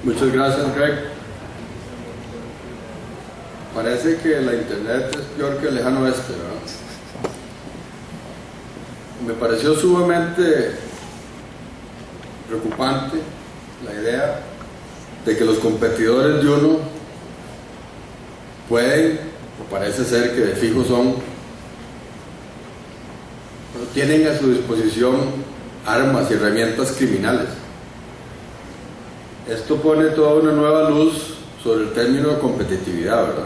Muchas gracias, Greg. Parece que la internet es peor que el lejano oeste, ¿verdad? Me pareció sumamente preocupante la idea de que los competidores de uno pueden, o parece ser que de fijo son, pero tienen a su disposición armas y herramientas criminales. Esto pone toda una nueva luz sobre el término de competitividad, ¿verdad?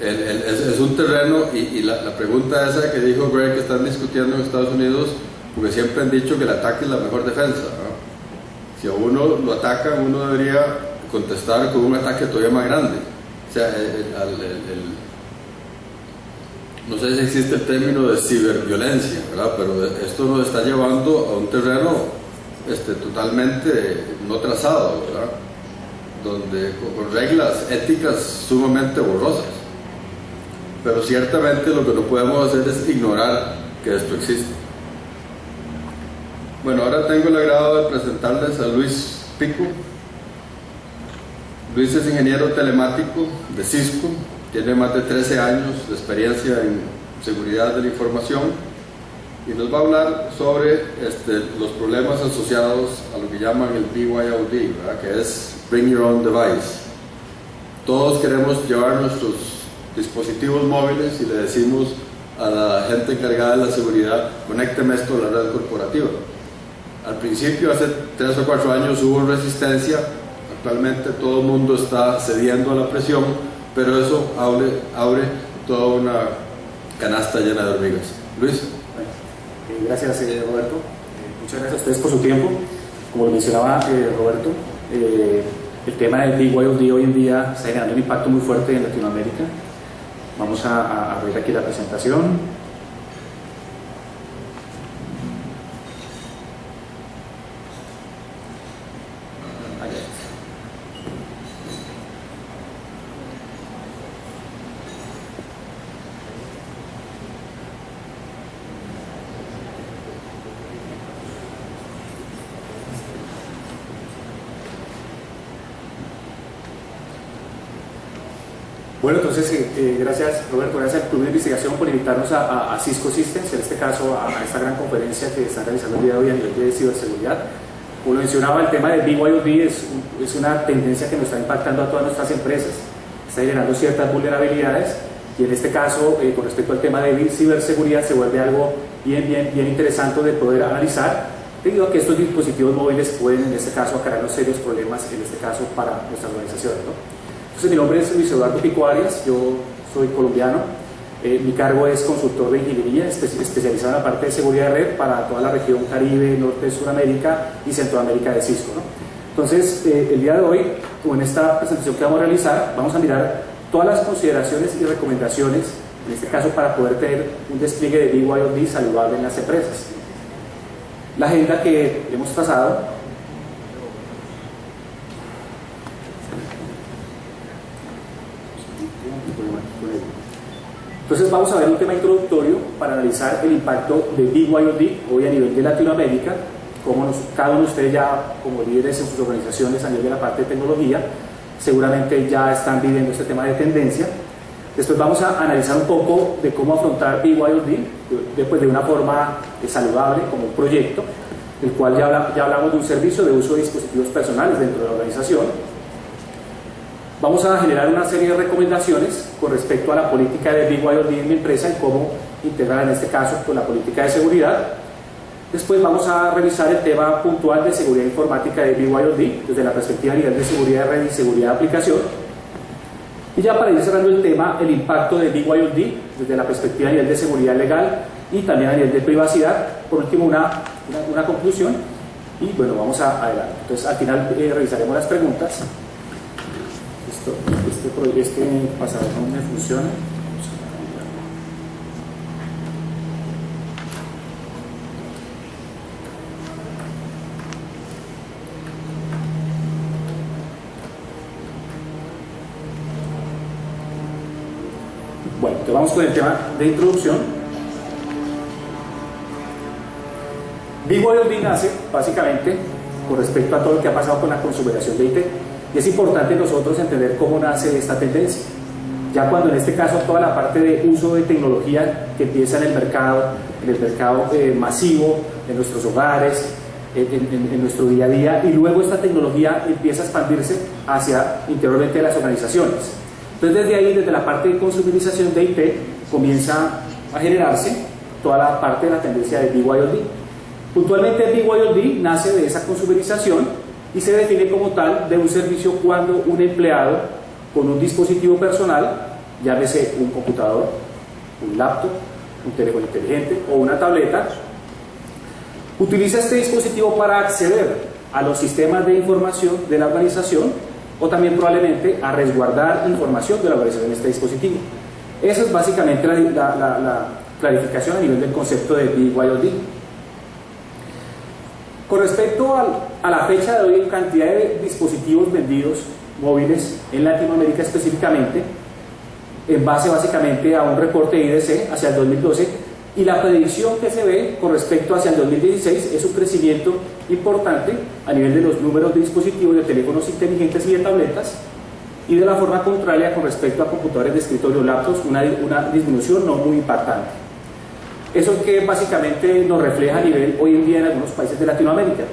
Es un terreno, y la pregunta esa que dijo Greg que están discutiendo en Estados Unidos, porque siempre han dicho que el ataque es la mejor defensa, ¿no? Si a uno lo atacan, uno debería contestar con un ataque todavía más grande. O sea, no sé si existe el término de ciberviolencia, ¿verdad? Pero esto nos está llevando a un terreno totalmente no trazado, ¿verdad? Donde con reglas éticas sumamente borrosas. Pero ciertamente lo que no podemos hacer es ignorar que esto existe. Bueno, ahora tengo el agrado de presentarles a Luis Pico. Luis es ingeniero telemático de Cisco, tiene más de 13 años de experiencia en seguridad de la información y nos va a hablar sobre los problemas asociados a lo que llaman el BYOD, ¿verdad? Que es Bring Your Own Device. Todos queremos llevar nuestros dispositivos móviles y le decimos a la gente encargada de la seguridad: conécteme esto a la red corporativa. Al principio, hace 3 o 4 años, hubo resistencia. Actualmente todo el mundo está cediendo a la presión, pero eso abre toda una canasta llena de hormigas. Luis. Gracias, Roberto. Muchas gracias a ustedes por su tiempo. Como lo mencionaba Roberto, el tema del BYOD hoy en día está generando un impacto muy fuerte en Latinoamérica. Vamos a ver aquí la presentación. Bueno, entonces, gracias Roberto, gracias al Club de Investigación por invitarnos a Cisco Systems, en este caso a esta gran conferencia que están realizando el día de hoy a nivel de ciberseguridad. Como lo mencionaba, el tema del BYOD es una tendencia que nos está impactando a todas nuestras empresas, está generando ciertas vulnerabilidades y en este caso, con respecto al tema de ciberseguridad, se vuelve algo bien interesante de poder analizar, debido a que estos dispositivos móviles pueden en este caso acarrear serios problemas, en este caso para nuestras organizaciones, ¿no? Entonces, mi nombre es Luis Eduardo Pico Arias, yo soy colombiano, mi cargo es consultor de ingeniería especializado en la parte de seguridad de red para toda la región Caribe, Norte de Sudamérica y Centroamérica de Cisco, ¿no? Entonces, el día de hoy, en esta presentación que vamos a realizar, vamos a mirar todas las consideraciones y recomendaciones, en este caso para poder tener un despliegue de BYOD saludable en las empresas. La agenda que hemos trazado. Entonces vamos a ver un tema introductorio para analizar el impacto de BYOD hoy a nivel de Latinoamérica, como cada uno de ustedes ya como líderes en sus organizaciones a nivel de la parte de tecnología, seguramente ya están viviendo este tema de tendencia. Después vamos a analizar un poco de cómo afrontar BYOD después de una forma saludable, como un proyecto, el cual ya hablamos de un servicio de uso de dispositivos personales dentro de la organización. Vamos a generar una serie de recomendaciones con respecto a la política de BYOD en mi empresa y cómo integrar en este caso con la política de seguridad. Después vamos a revisar el tema puntual de seguridad informática de BYOD desde la perspectiva a nivel de seguridad de red y seguridad de aplicación. Y ya para ir cerrando el tema, el impacto de BYOD desde la perspectiva a nivel de seguridad legal y también a nivel de privacidad. Por último, una conclusión y bueno, vamos adelante. Entonces al final revisaremos las preguntas. Este pasador no me funciona. Bueno, entonces vamos con el tema de introducción. BYOD nace básicamente con respecto a todo lo que ha pasado con la consolidación de IT. Y es importante nosotros entender cómo nace esta tendencia. Ya cuando en este caso toda la parte de uso de tecnología que empieza en el mercado masivo, en nuestros hogares, en nuestro día a día, y luego esta tecnología empieza a expandirse hacia interiormente de las organizaciones. Entonces desde ahí, desde la parte de consumerización de IT, comienza a generarse toda la parte de la tendencia de BYOD. Puntualmente BYOD nace de esa consumerización y se define como tal de un servicio cuando un empleado con un dispositivo personal, llámese un computador, un laptop, un teléfono inteligente o una tableta, utiliza este dispositivo para acceder a los sistemas de información de la organización o también probablemente a resguardar información de la organización en este dispositivo. Esa es básicamente la clarificación a nivel del concepto de BYOD. Con respecto a la fecha de hoy, en cantidad de dispositivos vendidos móviles en Latinoamérica específicamente, en base básicamente a un reporte de IDC hacia el 2012, y la predicción que se ve con respecto hacia el 2016 es un crecimiento importante a nivel de los números de dispositivos de teléfonos inteligentes y de tabletas, y de la forma contraria con respecto a computadores de escritorio, laptops, una disminución no muy impactante. Eso que básicamente nos refleja a nivel hoy en día en algunos países de Latinoamérica.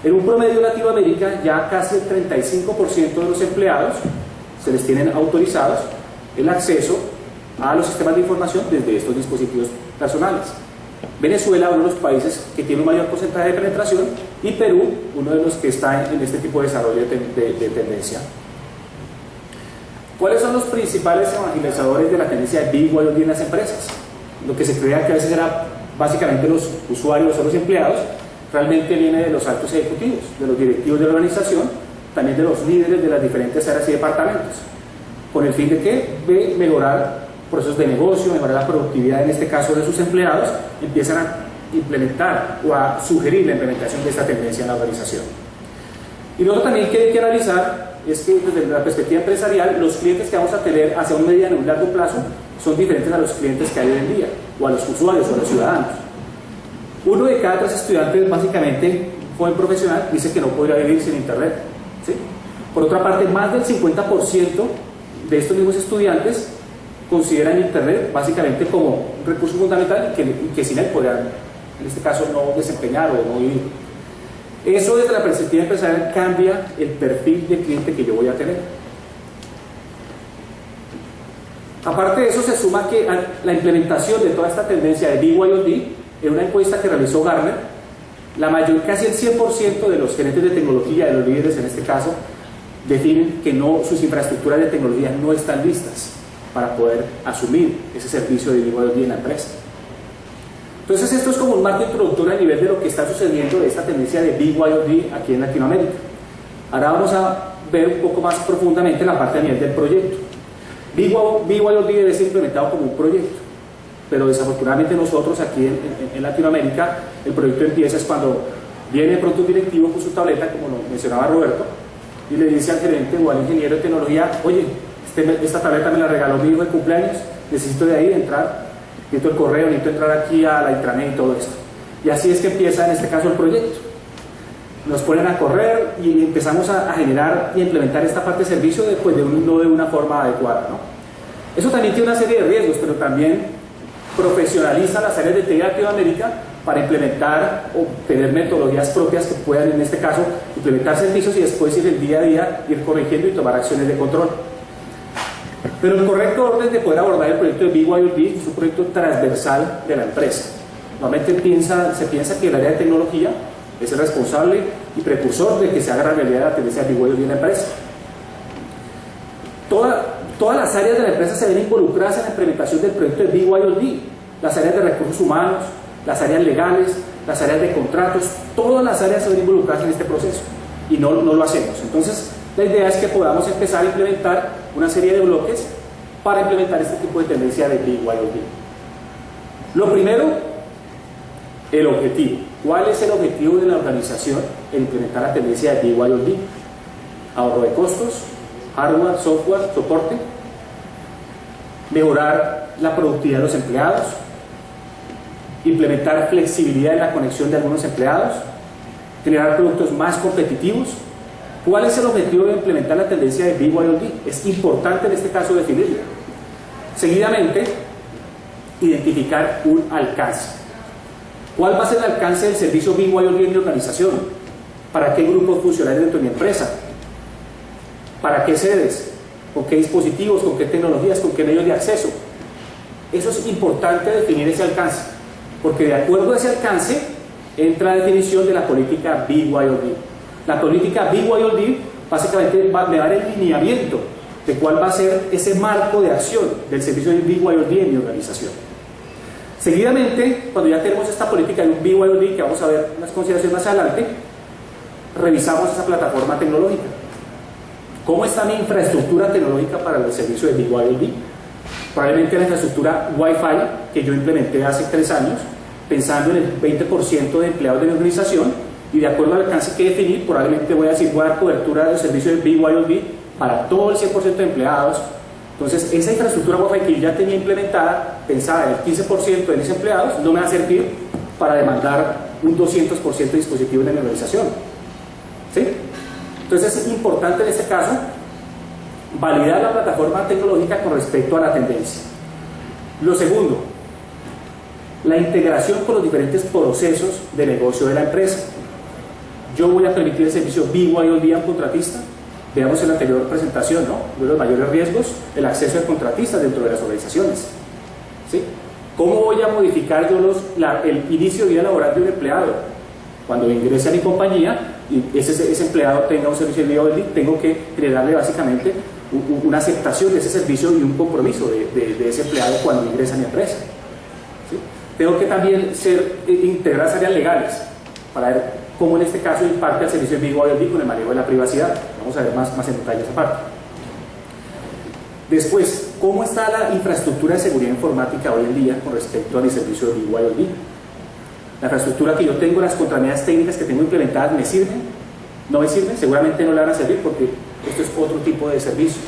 En un promedio de Latinoamérica ya casi el 35% de los empleados se les tienen autorizados el acceso a los sistemas de información desde estos dispositivos personales. Venezuela, uno de los países que tiene un mayor porcentaje de penetración, y Perú, uno de los que está en este tipo de desarrollo de tendencia. ¿Cuáles son los principales evangelizadores de la tendencia de BYOD en las empresas? Lo que se creía que a veces era básicamente los usuarios o los empleados, realmente viene de los altos ejecutivos, de los directivos de la organización, también de los líderes de las diferentes áreas y departamentos, con el fin de que de mejorar procesos de negocio, mejorar la productividad en este caso de sus empleados, empiezan a implementar o a sugerir la implementación de esta tendencia en la organización. Y luego también que hay que analizar es que desde la perspectiva empresarial, los clientes que vamos a tener hacia un mediano y un largo plazo son diferentes a los clientes que hay hoy en día, o a los usuarios o a los ciudadanos. Uno de cada 3 estudiantes, básicamente, joven profesional, dice que no podría vivir sin Internet, ¿sí? Por otra parte, más del 50% de estos mismos estudiantes consideran Internet básicamente como un recurso fundamental y que sin él podrían, en este caso, no desempeñar o no vivir. Eso desde la perspectiva empresarial cambia el perfil de cliente que yo voy a tener. Aparte de eso, se suma que la implementación de toda esta tendencia de BYOD, en una encuesta que realizó Gartner, casi el 100% de los gerentes de tecnología, de los líderes en este caso, definen que sus infraestructuras de tecnología no están listas para poder asumir ese servicio de BYOD en la empresa. Entonces esto es como un marco introductorio a nivel de lo que está sucediendo de esta tendencia de BYOD aquí en Latinoamérica. Ahora vamos a ver un poco más profundamente la parte a nivel del proyecto. BYOD debe ser implementado como un proyecto, pero desafortunadamente nosotros aquí en Latinoamérica el proyecto empieza es cuando viene de pronto un directivo con su tableta, como lo mencionaba Roberto, y le dice al gerente o al ingeniero de tecnología: oye, esta tableta me la regaló mi hijo de cumpleaños, necesito de ahí entrar, necesito el correo, necesito entrar aquí a la intranet y todo esto. Y así es que empieza en este caso el proyecto. Nos ponen a correr y empezamos a generar y implementar esta parte de servicio no de una forma adecuada, ¿no? Eso también tiene una serie de riesgos, pero también profesionaliza las áreas de TI de Latinoamérica para implementar o tener metodologías propias que puedan, en este caso, implementar servicios y después ir el día a día, ir corrigiendo y tomar acciones de control. Pero el correcto orden de poder abordar el proyecto de BYOD es un proyecto transversal de la empresa. Normalmente se piensa que el área de tecnología es el responsable y precursor de que se haga la realidad la tendencia de BYOD en la empresa. Todas las áreas de la empresa se ven involucradas en la implementación del proyecto de BYOD. Las áreas de recursos humanos, las áreas legales, las áreas de contratos, todas las áreas se ven involucradas en este proceso y no lo hacemos. Entonces, la idea es que podamos empezar a implementar una serie de bloques para implementar este tipo de tendencia de BYOD. Lo primero, el objetivo. ¿Cuál es el objetivo de la organización en implementar la tendencia de BYOD? Ahorro de costos, hardware, software, soporte, mejorar la productividad de los empleados, implementar flexibilidad en la conexión de algunos empleados, generar productos más competitivos. ¿Cuál es el objetivo de implementar la tendencia de BYOD? Es importante en este caso definirlo. Seguidamente, identificar un alcance. ¿Cuál va a ser el alcance del servicio BYOD en mi organización? ¿Para qué grupos funcionarios dentro de mi empresa? ¿Para qué sedes? ¿Con qué dispositivos? ¿Con qué tecnologías? ¿Con qué medios de acceso? Eso es importante definir ese alcance, porque de acuerdo a ese alcance entra la definición de la política BYOD. La política BYOD básicamente me va a dar el lineamiento de cuál va a ser ese marco de acción del servicio de BYOD en mi organización. Seguidamente, cuando ya tenemos esta política de un BYOD, que vamos a ver unas consideraciones más adelante, revisamos esa plataforma tecnológica. ¿Cómo está mi infraestructura tecnológica para el servicio de BYOD? Probablemente la infraestructura Wi-Fi que yo implementé hace 3 años, pensando en el 20% de empleados de mi organización, y de acuerdo al alcance que definí, probablemente voy a decir, voy a dar cobertura del servicio de BYOD para todo el 100% de empleados. Entonces, esa infraestructura Wi-Fi que yo ya tenía implementada, pensada en el 15% de mis empleados, no me va a servir para demandar un 200% de dispositivos de mi organización. ¿Sí? Entonces, es importante en este caso validar la plataforma tecnológica con respecto a la tendencia. Lo segundo, la integración con los diferentes procesos de negocio de la empresa. Yo voy a permitir el servicio BYOD a un contratista. Veamos en la anterior presentación, ¿no? Uno de los mayores riesgos, el acceso de contratistas dentro de las organizaciones. ¿Sí? ¿Cómo voy a modificar yo el inicio de vida laboral de un empleado? Cuando ingrese a mi compañía y ese empleado tenga un servicio de BYOD, tengo que generarle básicamente una aceptación de ese servicio y un compromiso de ese empleado cuando ingresa a mi empresa. ¿Sí? Tengo que también integrar las áreas legales para ver cómo en este caso impacta el servicio de BYOD con el manejo de la privacidad. Vamos a ver más en detalle esa parte. Después, ¿cómo está la infraestructura de seguridad informática hoy en día con respecto a mi servicio de BYOD? La infraestructura que yo tengo, las contramedidas técnicas que tengo implementadas, ¿me sirven? ¿No me sirven? Seguramente no le van a servir porque esto es otro tipo de servicio,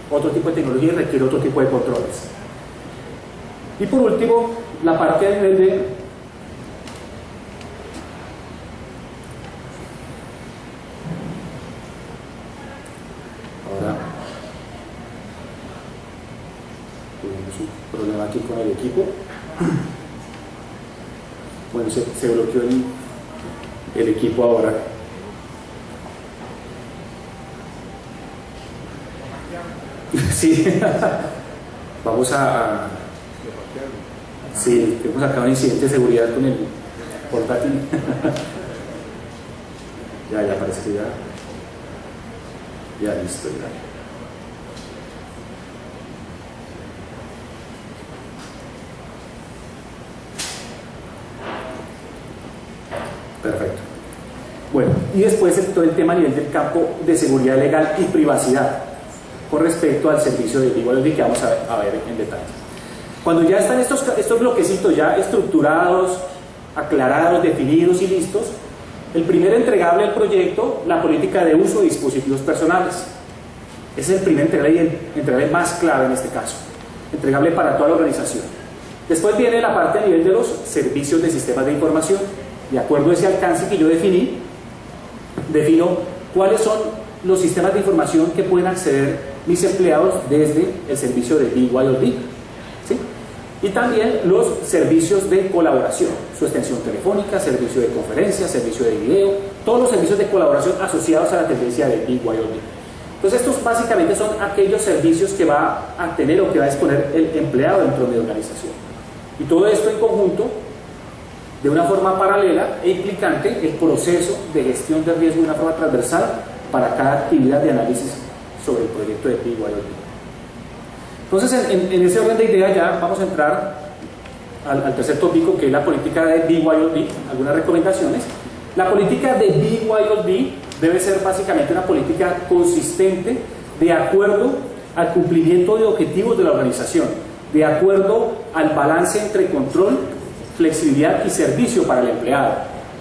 otro tipo de tecnología y requiere otro tipo de controles. Y por último, la parte a nivel de ahora tuvimos un problema aquí con el equipo. Bueno, se bloqueó el equipo ahora. Sí, vamos a... Sí, hemos sacado un incidente de seguridad con el portátil. Ya parece que ya listo. Ya. Perfecto. Bueno, y después todo el tema a nivel del campo de seguridad legal y privacidad con respecto al servicio de BYOD que vamos a ver en detalle. Cuando ya están estos bloquecitos ya estructurados, aclarados, definidos y listos, el primer entregable del proyecto, la política de uso de dispositivos personales. Ese es el primer entregable más clave en este caso, entregable para toda la organización. Después viene la parte a nivel de los servicios de sistemas de información. De acuerdo a ese alcance que yo defino cuáles son los sistemas de información que pueden acceder mis empleados desde el servicio de BYOD. ¿Sí? Y también los servicios de colaboración, su extensión telefónica, servicio de conferencia, servicio de video, todos los servicios de colaboración asociados a la tendencia de BYOD. Entonces estos básicamente son aquellos servicios que va a tener o que va a disponer el empleado dentro de mi organización. Y todo esto en conjunto, de una forma paralela e implicante, el proceso de gestión de riesgo de una forma transversal para cada actividad de análisis sobre el proyecto de BYOD. Entonces, en ese orden de ideas ya vamos a entrar al tercer tópico, que es la política de BYOD, algunas recomendaciones. La política de BYOD debe ser básicamente una política consistente de acuerdo al cumplimiento de objetivos de la organización, de acuerdo al balance entre control, flexibilidad y servicio para el empleado.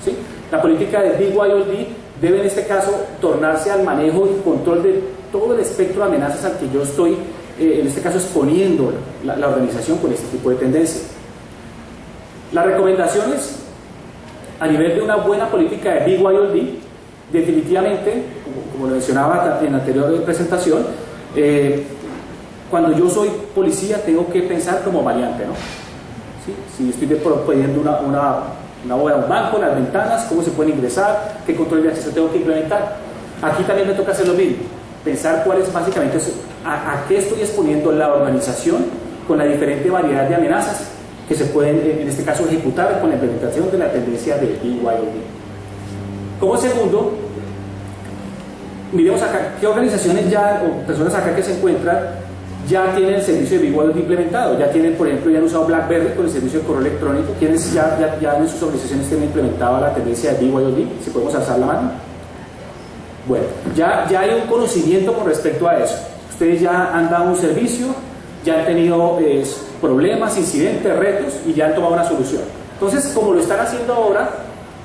¿Sí? La política de BYOD debe en este caso tornarse al manejo y control de todo el espectro de amenazas al que yo estoy, en este caso, exponiendo la organización con este tipo de tendencia. Las recomendaciones a nivel de una buena política de BYOD, definitivamente, como lo mencionaba en la anterior presentación, cuando yo soy policía tengo que pensar como variante, ¿no? ¿Sí? Si estoy pidiendo una bóveda a un banco, las ventanas, cómo se pueden ingresar, qué control de acceso tengo que implementar. Aquí también me toca hacer lo mismo, pensar cuál es básicamente a qué estoy exponiendo la organización con la diferente variedad de amenazas que se pueden, en este caso, ejecutar con la implementación de la tendencia de BYOD. Como segundo, miremos acá qué organizaciones ya, o personas acá que se encuentran, ya tienen el servicio de BYOD implementado, ya tienen, por ejemplo, ya han usado BlackBerry con el servicio de correo electrónico, quienes ya en sus organizaciones tienen implementado la tendencia de BYOD, si podemos alzar la mano. Bueno, ya hay un conocimiento con respecto a eso. Ustedes ya han dado un servicio, ya han tenido problemas, incidentes, retos y ya han tomado una solución. Entonces, como lo están haciendo ahora,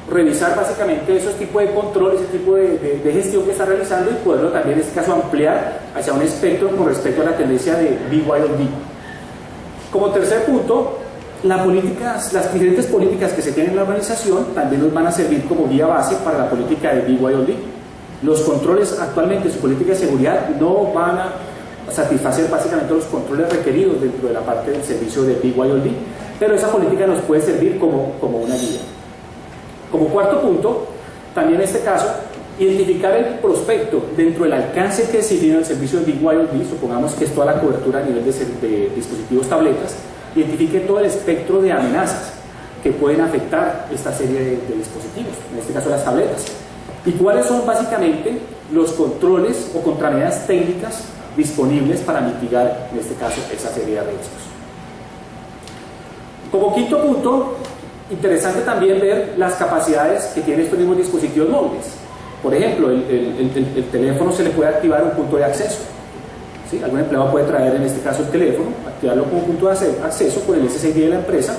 revisar básicamente esos tipos de control, ese tipo de gestión que está realizando y poderlo también en este caso ampliar hacia un espectro con respecto a la tendencia de BYOD. Como tercer punto, las diferentes políticas que se tienen en la organización también nos van a servir como guía base para la política de BYOD. Los controles actualmente en su política de seguridad no van a satisfacer básicamente los controles requeridos dentro de la parte del servicio de BYOD, pero esa política nos puede servir como una guía. Como cuarto punto, también en este caso, identificar el prospecto dentro del alcance que define el servicio de BYOD, supongamos que es toda la cobertura a nivel de dispositivos tabletas, identifique todo el espectro de amenazas que pueden afectar esta serie de dispositivos, en este caso las tabletas, y cuáles son básicamente los controles o contramedidas técnicas disponibles para mitigar, en este caso, esa serie de riesgos. Como quinto punto, interesante también ver las capacidades que tienen estos mismos dispositivos móviles. Por ejemplo, el teléfono se le puede activar un punto de acceso. ¿Sí? Algún empleado puede traer, en este caso, el teléfono, activarlo como punto de acceso con el SSID de la empresa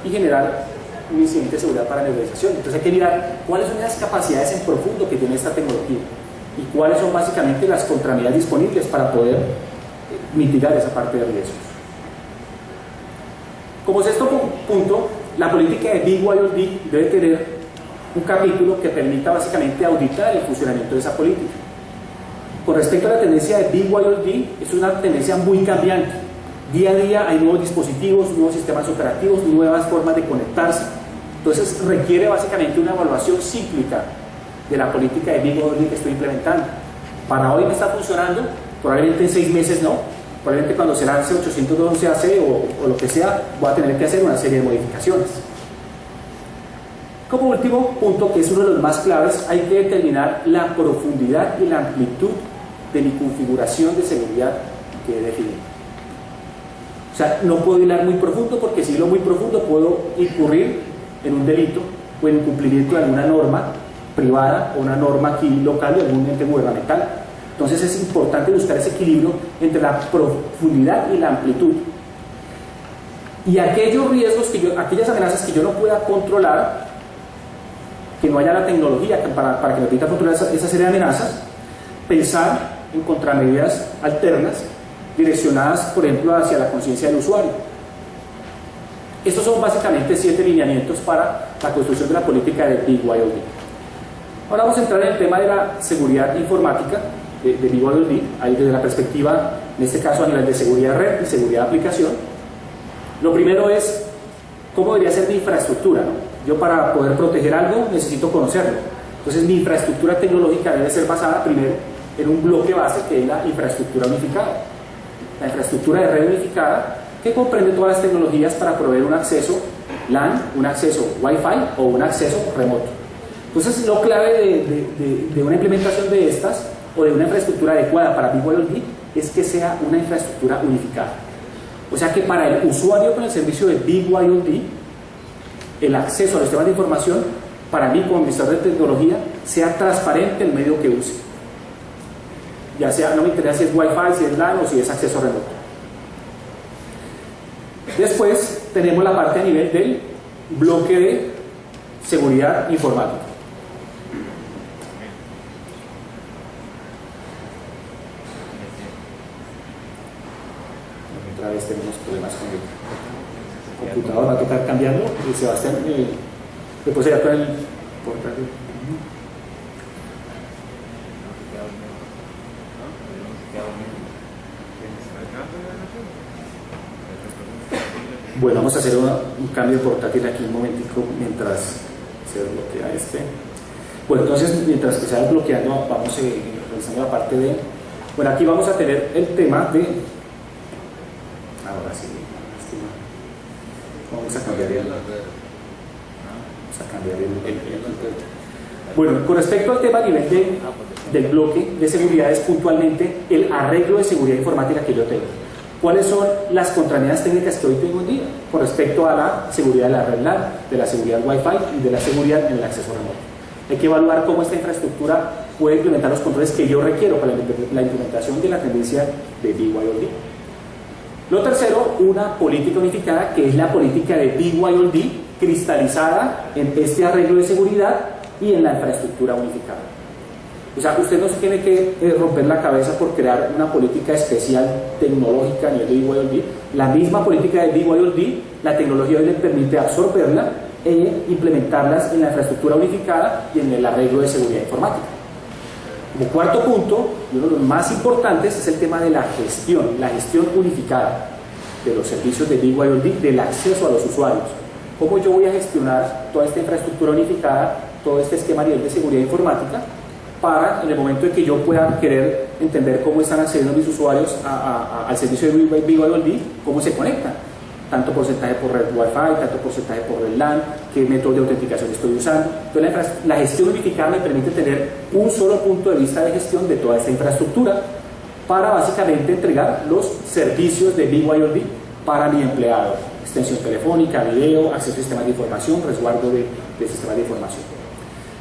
y generar un incidente de seguridad para la organización. Entonces hay que mirar cuáles son las capacidades en profundo que tiene esta tecnología y cuáles son básicamente las contramedidas disponibles para poder mitigar esa parte de riesgos. Como sexto punto, la política de BYOD debe tener un capítulo que permita básicamente auditar el funcionamiento de esa política. Con respecto a la tendencia de BYOD, es una tendencia muy cambiante. Día a día hay nuevos dispositivos, nuevos sistemas operativos, nuevas formas de conectarse. Entonces requiere básicamente una evaluación cíclica de la política de BYOD que estoy implementando. Para hoy me está funcionando, probablemente en 6 meses no, probablemente cuando se lance 802.11ac o lo que sea, voy a tener que hacer una serie de modificaciones. Como último punto, que es uno de los más claves, hay que determinar la profundidad y la amplitud de mi configuración de seguridad que he definido. O sea, no puedo hilar muy profundo, porque si hilo muy profundo puedo incurrir en un delito o en incumplimiento de alguna norma privada o una norma aquí local de algún ente gubernamental. Entonces es importante buscar ese equilibrio entre la profundidad y la amplitud. Y aquellos riesgos, aquellas amenazas que yo no pueda controlar, que no haya la tecnología para que me permita controlar esa serie de amenazas, pensar en contramedidas alternas direccionadas, por ejemplo, hacia la conciencia del usuario. Estos son básicamente 7 lineamientos para la construcción de la política de BYOD. Ahora vamos a entrar en el tema de la seguridad informática de BYOD, ahí desde la perspectiva, en este caso a nivel de seguridad de red y seguridad de aplicación. Lo primero es cómo debería ser mi infraestructura, ¿no? Yo, para poder proteger algo, necesito conocerlo. Entonces mi infraestructura tecnológica debe ser basada primero en un bloque base, que es la infraestructura unificada. La infraestructura de red unificada, que comprende todas las tecnologías para proveer un acceso LAN, un acceso Wi-Fi o un acceso remoto. Entonces lo clave de una implementación de estas o de una infraestructura adecuada para BYOD es que sea una infraestructura unificada. O sea que para el usuario con el servicio de BYOD, el acceso a los sistemas de información, para mí como administrador de tecnología, sea transparente el medio que use. Ya sea, no me interesa si es Wi-Fi, si es LAN o si es acceso remoto. Después tenemos la parte a nivel del bloque de seguridad informática. Otra vez tenemos problemas con el computador, va a tocar cambiarlo. Y Sebastián, Después allá con el portátil. Bueno, vamos a hacer un cambio de portátil aquí un momentico mientras se desbloquea este. Bueno, entonces mientras que se va desbloqueando vamos revisando la parte de... Bueno, aquí vamos a tener el tema de... Ahora sí, vamos a cambiar el... Bueno, con respecto al tema a nivel del bloque de seguridades, puntualmente el arreglo de seguridad informática que yo tengo. ¿Cuáles son las contramedidas técnicas que hoy tengo en día con respecto a la seguridad de la red LAN, de la seguridad Wi-Fi y de la seguridad en el acceso remoto? Hay que evaluar cómo esta infraestructura puede implementar los controles que yo requiero para la implementación de la tendencia de BYOD. Lo tercero, una política unificada, que es la política de BYOD cristalizada en este arreglo de seguridad y en la infraestructura unificada. O sea, usted no se tiene que romper la cabeza por crear una política especial tecnológica a nivel de BYOD. La misma política de BYOD, la tecnología hoy le permite absorberla e implementarlas en la infraestructura unificada y en el arreglo de seguridad informática. Como cuarto punto, y uno de los más importantes, es el tema de la gestión unificada de los servicios de BYOD, del acceso a los usuarios. ¿Cómo yo voy a gestionar toda esta infraestructura unificada, todo este esquema a nivel de seguridad informática, para en el momento en que yo pueda querer entender cómo están accediendo mis usuarios al servicio de BYOD, cómo se conectan? Tanto porcentaje por red Wi-Fi, tanto porcentaje por red LAN, qué método de autenticación estoy usando. Entonces la gestión unificada me permite tener un solo punto de vista de gestión de toda esta infraestructura para básicamente entregar los servicios de BYOD para mi empleado: extensión telefónica, video, acceso a sistemas de información, resguardo de sistemas de información.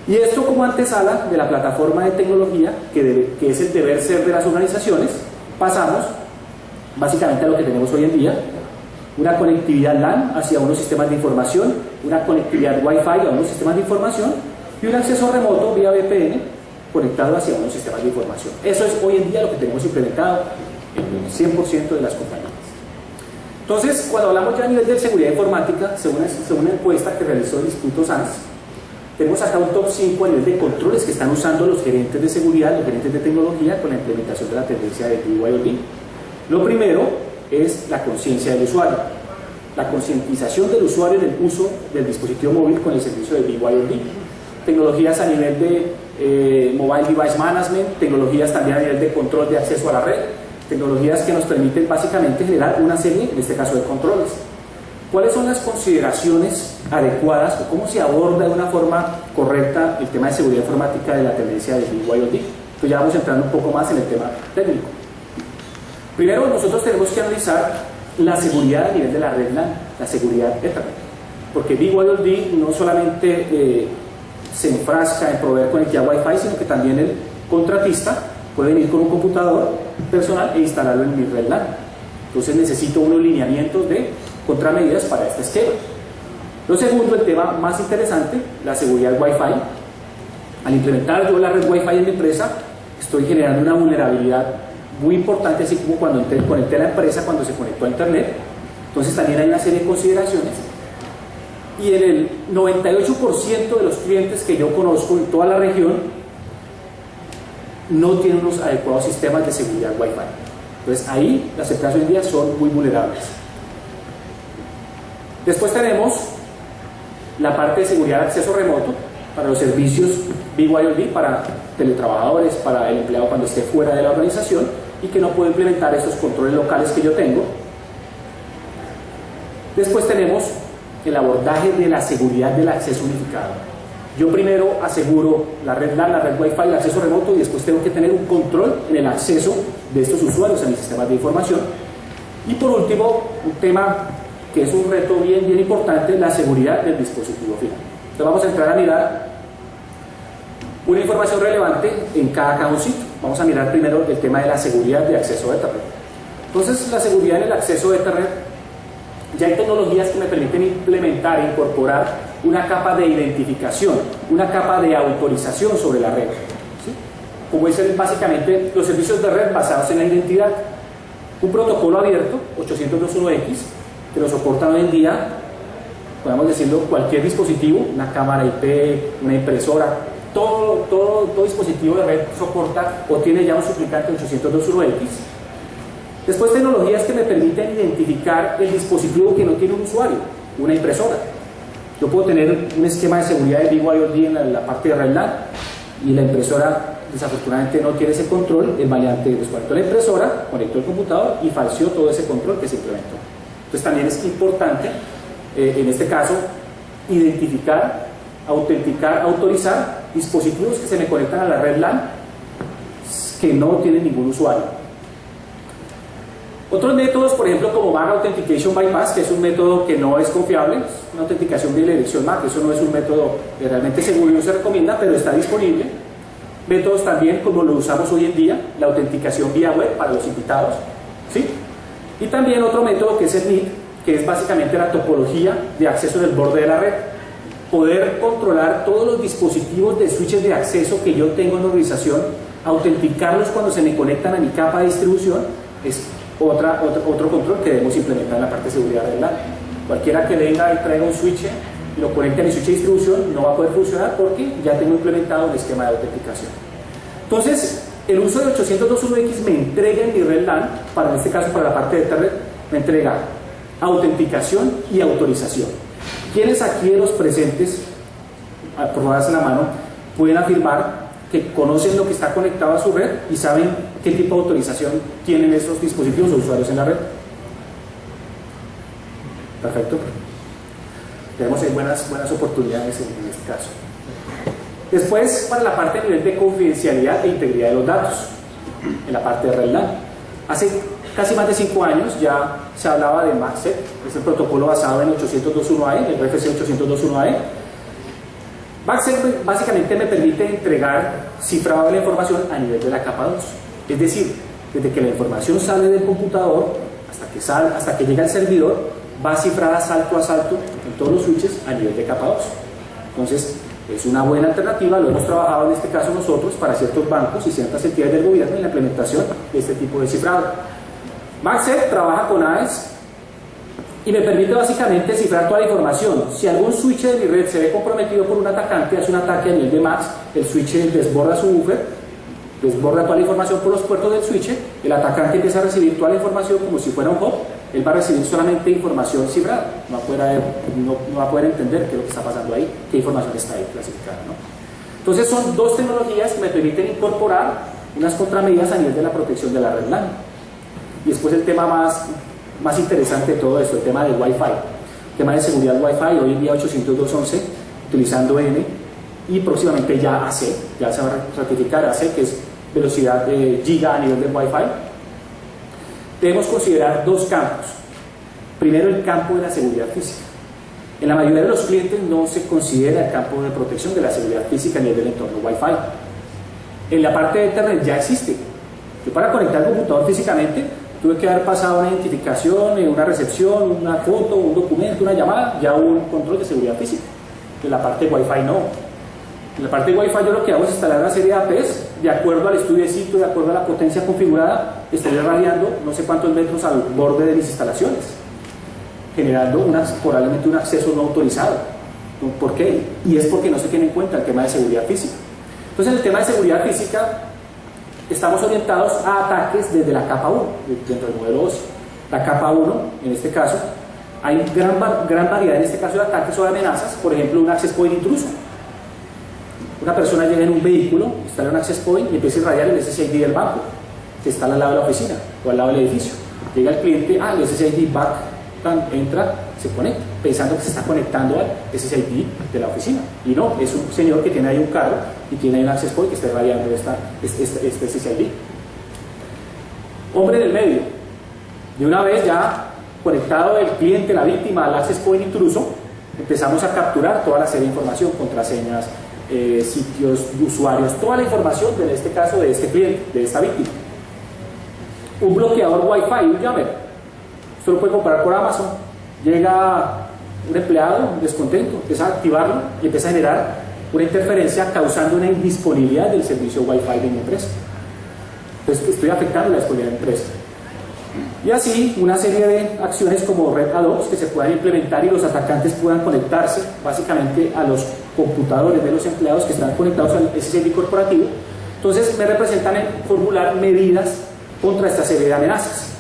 Y esto como antesala de la plataforma de tecnología que es el deber ser de las organizaciones, pasamos básicamente a lo que tenemos hoy en día: una conectividad LAN hacia unos sistemas de información, una conectividad Wi-Fi a unos sistemas de información y un acceso remoto vía VPN conectado hacia unos sistemas de información. Eso es hoy en día lo que tenemos implementado en el 100% de las compañías. Entonces, cuando hablamos ya a nivel de seguridad informática, según una encuesta que realizó el Instituto SANS, tenemos acá un top 5 a nivel de controles que están usando los gerentes de seguridad, los gerentes de tecnología con la implementación de la tendencia de BYOD. Lo primero es la conciencia del usuario, la concientización del usuario en el uso del dispositivo móvil con el servicio de BYOD. Tecnologías a nivel de Mobile Device Management, tecnologías también a nivel de control de acceso a la red, tecnologías que nos permiten básicamente generar una serie, en este caso de controles. ¿Cuáles son las consideraciones adecuadas o cómo se aborda de una forma correcta el tema de seguridad informática de la tendencia de BYOD? Pues ya vamos entrando un poco más en el tema técnico. Primero, nosotros tenemos que analizar la seguridad a nivel de la red LAN, la seguridad Ethernet, porque BYOD no solamente se enfrasca en proveer conectividad Wi-Fi, sino que también el contratista puede venir con un computador personal e instalarlo en mi red LAN. Entonces necesito unos lineamientos de contramedidas para este esquema. Lo segundo, el tema más interesante, la seguridad Wi-Fi. Al implementar yo la red Wi-Fi en mi empresa, estoy generando una vulnerabilidad muy importante, así como cuando conecté a la empresa cuando se conectó a internet. Entonces también hay una serie de consideraciones, y en el 98% de los clientes que yo conozco en toda la región no tienen los adecuados sistemas de seguridad Wi-Fi. Entonces ahí las empresas hoy en día son muy vulnerables. Después tenemos la parte de seguridad de acceso remoto para los servicios BYOD, para teletrabajadores, para el empleado cuando esté fuera de la organización y que no puede implementar estos controles locales que yo tengo. Después tenemos el abordaje de la seguridad del acceso unificado. Yo primero aseguro la red LAN, la red Wi-Fi, el acceso remoto, y después tengo que tener un control en el acceso de estos usuarios a mis sistemas de información. Y por último, un tema que es un reto bien importante, la seguridad del dispositivo final. Entonces vamos a entrar a mirar una información relevante en cada cajoncito. Vamos a mirar primero el tema de la seguridad de acceso a Ethernet. Entonces, la seguridad en el acceso a Ethernet, ya hay tecnologías que me permiten implementar e incorporar una capa de identificación, una capa de autorización sobre la red, ¿sí? Como es básicamente los servicios de red basados en la identidad. Un protocolo abierto, 802.1x, que lo soportan hoy en día podemos decirlo, cualquier dispositivo, una cámara IP, una impresora, todo dispositivo de red soporta o tiene ya un suplicante 802.1x. Después, tecnologías que me permiten identificar el dispositivo que no tiene un usuario, una impresora. Yo puedo tener un esquema de seguridad de BYOD en la parte de red LAN y la impresora desafortunadamente no tiene ese control. El maleante desconectó la impresora, conectó el computador y falseó todo ese control que se implementó. Entonces también es importante, en este caso, identificar, autenticar, autorizar dispositivos que se me conectan a la red LAN que no tienen ningún usuario. Otros métodos, por ejemplo, como MAC Authentication Bypass, que es un método que no es confiable, es una autenticación de la dirección MAC, eso no es un método realmente seguro y no se recomienda, pero está disponible. Métodos también como lo usamos hoy en día, la autenticación vía web para los invitados, ¿sí? Y también otro método que es el NIT, que es básicamente la topología de acceso del borde de la red. Poder controlar todos los dispositivos de switches de acceso que yo tengo en organización, autenticarlos cuando se me conectan a mi capa de distribución, es otro control que debemos implementar en la parte de seguridad del LAN. Cualquiera que venga y traiga un switch y lo conecte a mi switch de distribución no va a poder funcionar porque ya tengo implementado un esquema de autenticación. Entonces, el uso de 802.1x me entrega en mi red LAN, en este caso para la parte de Ethernet, me entrega autenticación y autorización. ¿Quiénes aquí de los presentes, por darse la mano, pueden afirmar que conocen lo que está conectado a su red y saben qué tipo de autorización tienen esos dispositivos o usuarios en la red? Perfecto. Tenemos ahí buenas oportunidades en este caso. Después, para la parte de nivel de confidencialidad e integridad de los datos, en la parte de red LAN. Hace casi más de 5 años ya se hablaba de MACsec, es el protocolo basado en 802.1ae, el RFC 802.1ae. MACsec básicamente me permite entregar cifrado de la información a nivel de la capa 2. Es decir, desde que la información sale del computador hasta que llega al servidor, va cifrada salto a salto en todos los switches a nivel de capa 2. Entonces, es una buena alternativa, lo hemos trabajado en este caso nosotros para ciertos bancos y ciertas entidades del gobierno en la implementación de este tipo de cifrado. MACsec trabaja con AES y me permite básicamente cifrar toda la información. Si algún switch de mi red se ve comprometido por un atacante, hace un ataque a nivel de MAX, el switch desborda su buffer, desborda toda la información por los puertos del switch, el atacante empieza a recibir toda la información como si fuera un hop, él va a recibir solamente información cifrada, no va a poder entender qué es lo que está pasando ahí, qué información está ahí clasificada, ¿no? Entonces son dos tecnologías que me permiten incorporar unas contramedidas a nivel de la protección de la red LAN. Y después el tema más interesante de todo esto, el tema del Wi-Fi, el tema de seguridad Wi-Fi, hoy en día 802.11, utilizando N y próximamente ya AC, ya se va a ratificar AC, que es velocidad de giga a nivel del Wi-Fi. Debemos considerar dos campos. Primero, el campo de la seguridad física. En la mayoría de los clientes no se considera el campo de protección de la seguridad física a nivel del entorno Wi-Fi. En la parte de Ethernet ya existe. Yo para conectar el computador físicamente tuve que haber pasado una identificación, una recepción, una foto, un documento, una llamada, ya hubo un control de seguridad física. En la parte de Wi-Fi no. En la parte de Wi-Fi yo lo que hago es instalar una serie de APs de acuerdo al estudio de sitio, de acuerdo a la potencia configurada, estaré radiando no sé cuántos metros al borde de mis instalaciones, generando probablemente un acceso no autorizado. ¿Por qué? Y es porque no se tiene en cuenta el tema de seguridad física. Entonces en el tema de seguridad física estamos orientados a ataques desde la capa 1, dentro del modelo OSI. La capa 1, en este caso, hay gran variedad en este caso de ataques o de amenazas, por ejemplo un access point intruso. Una persona llega en un vehículo, instala un access point y empieza a irradiar el SSID del banco, que está al lado de la oficina o al lado del edificio. Llega el cliente, el SSID back, entra, se conecta, pensando que se está conectando al SSID de la oficina. Y no, es un señor que tiene ahí un carro y tiene ahí un access point que está irradiando este SSID. Hombre en el medio, de una vez ya conectado el cliente, la víctima, al access point intruso, empezamos a capturar toda la serie de información, contraseñas, sitios, usuarios, toda la información, en este caso de este cliente, de esta víctima. Un bloqueador Wi-Fi, un jammer, esto lo puede comprar por Amazon. Llega un empleado descontento, empieza a activarlo y empieza a generar una interferencia causando una indisponibilidad del servicio Wi-Fi de mi empresa. Entonces estoy afectando la disponibilidad de la empresa. Y así una serie de acciones como Red Ad Hoc que se puedan implementar y los atacantes puedan conectarse básicamente a los computadores de los empleados que están conectados al SSID corporativo. Entonces me representan en formular medidas contra esta serie de amenazas.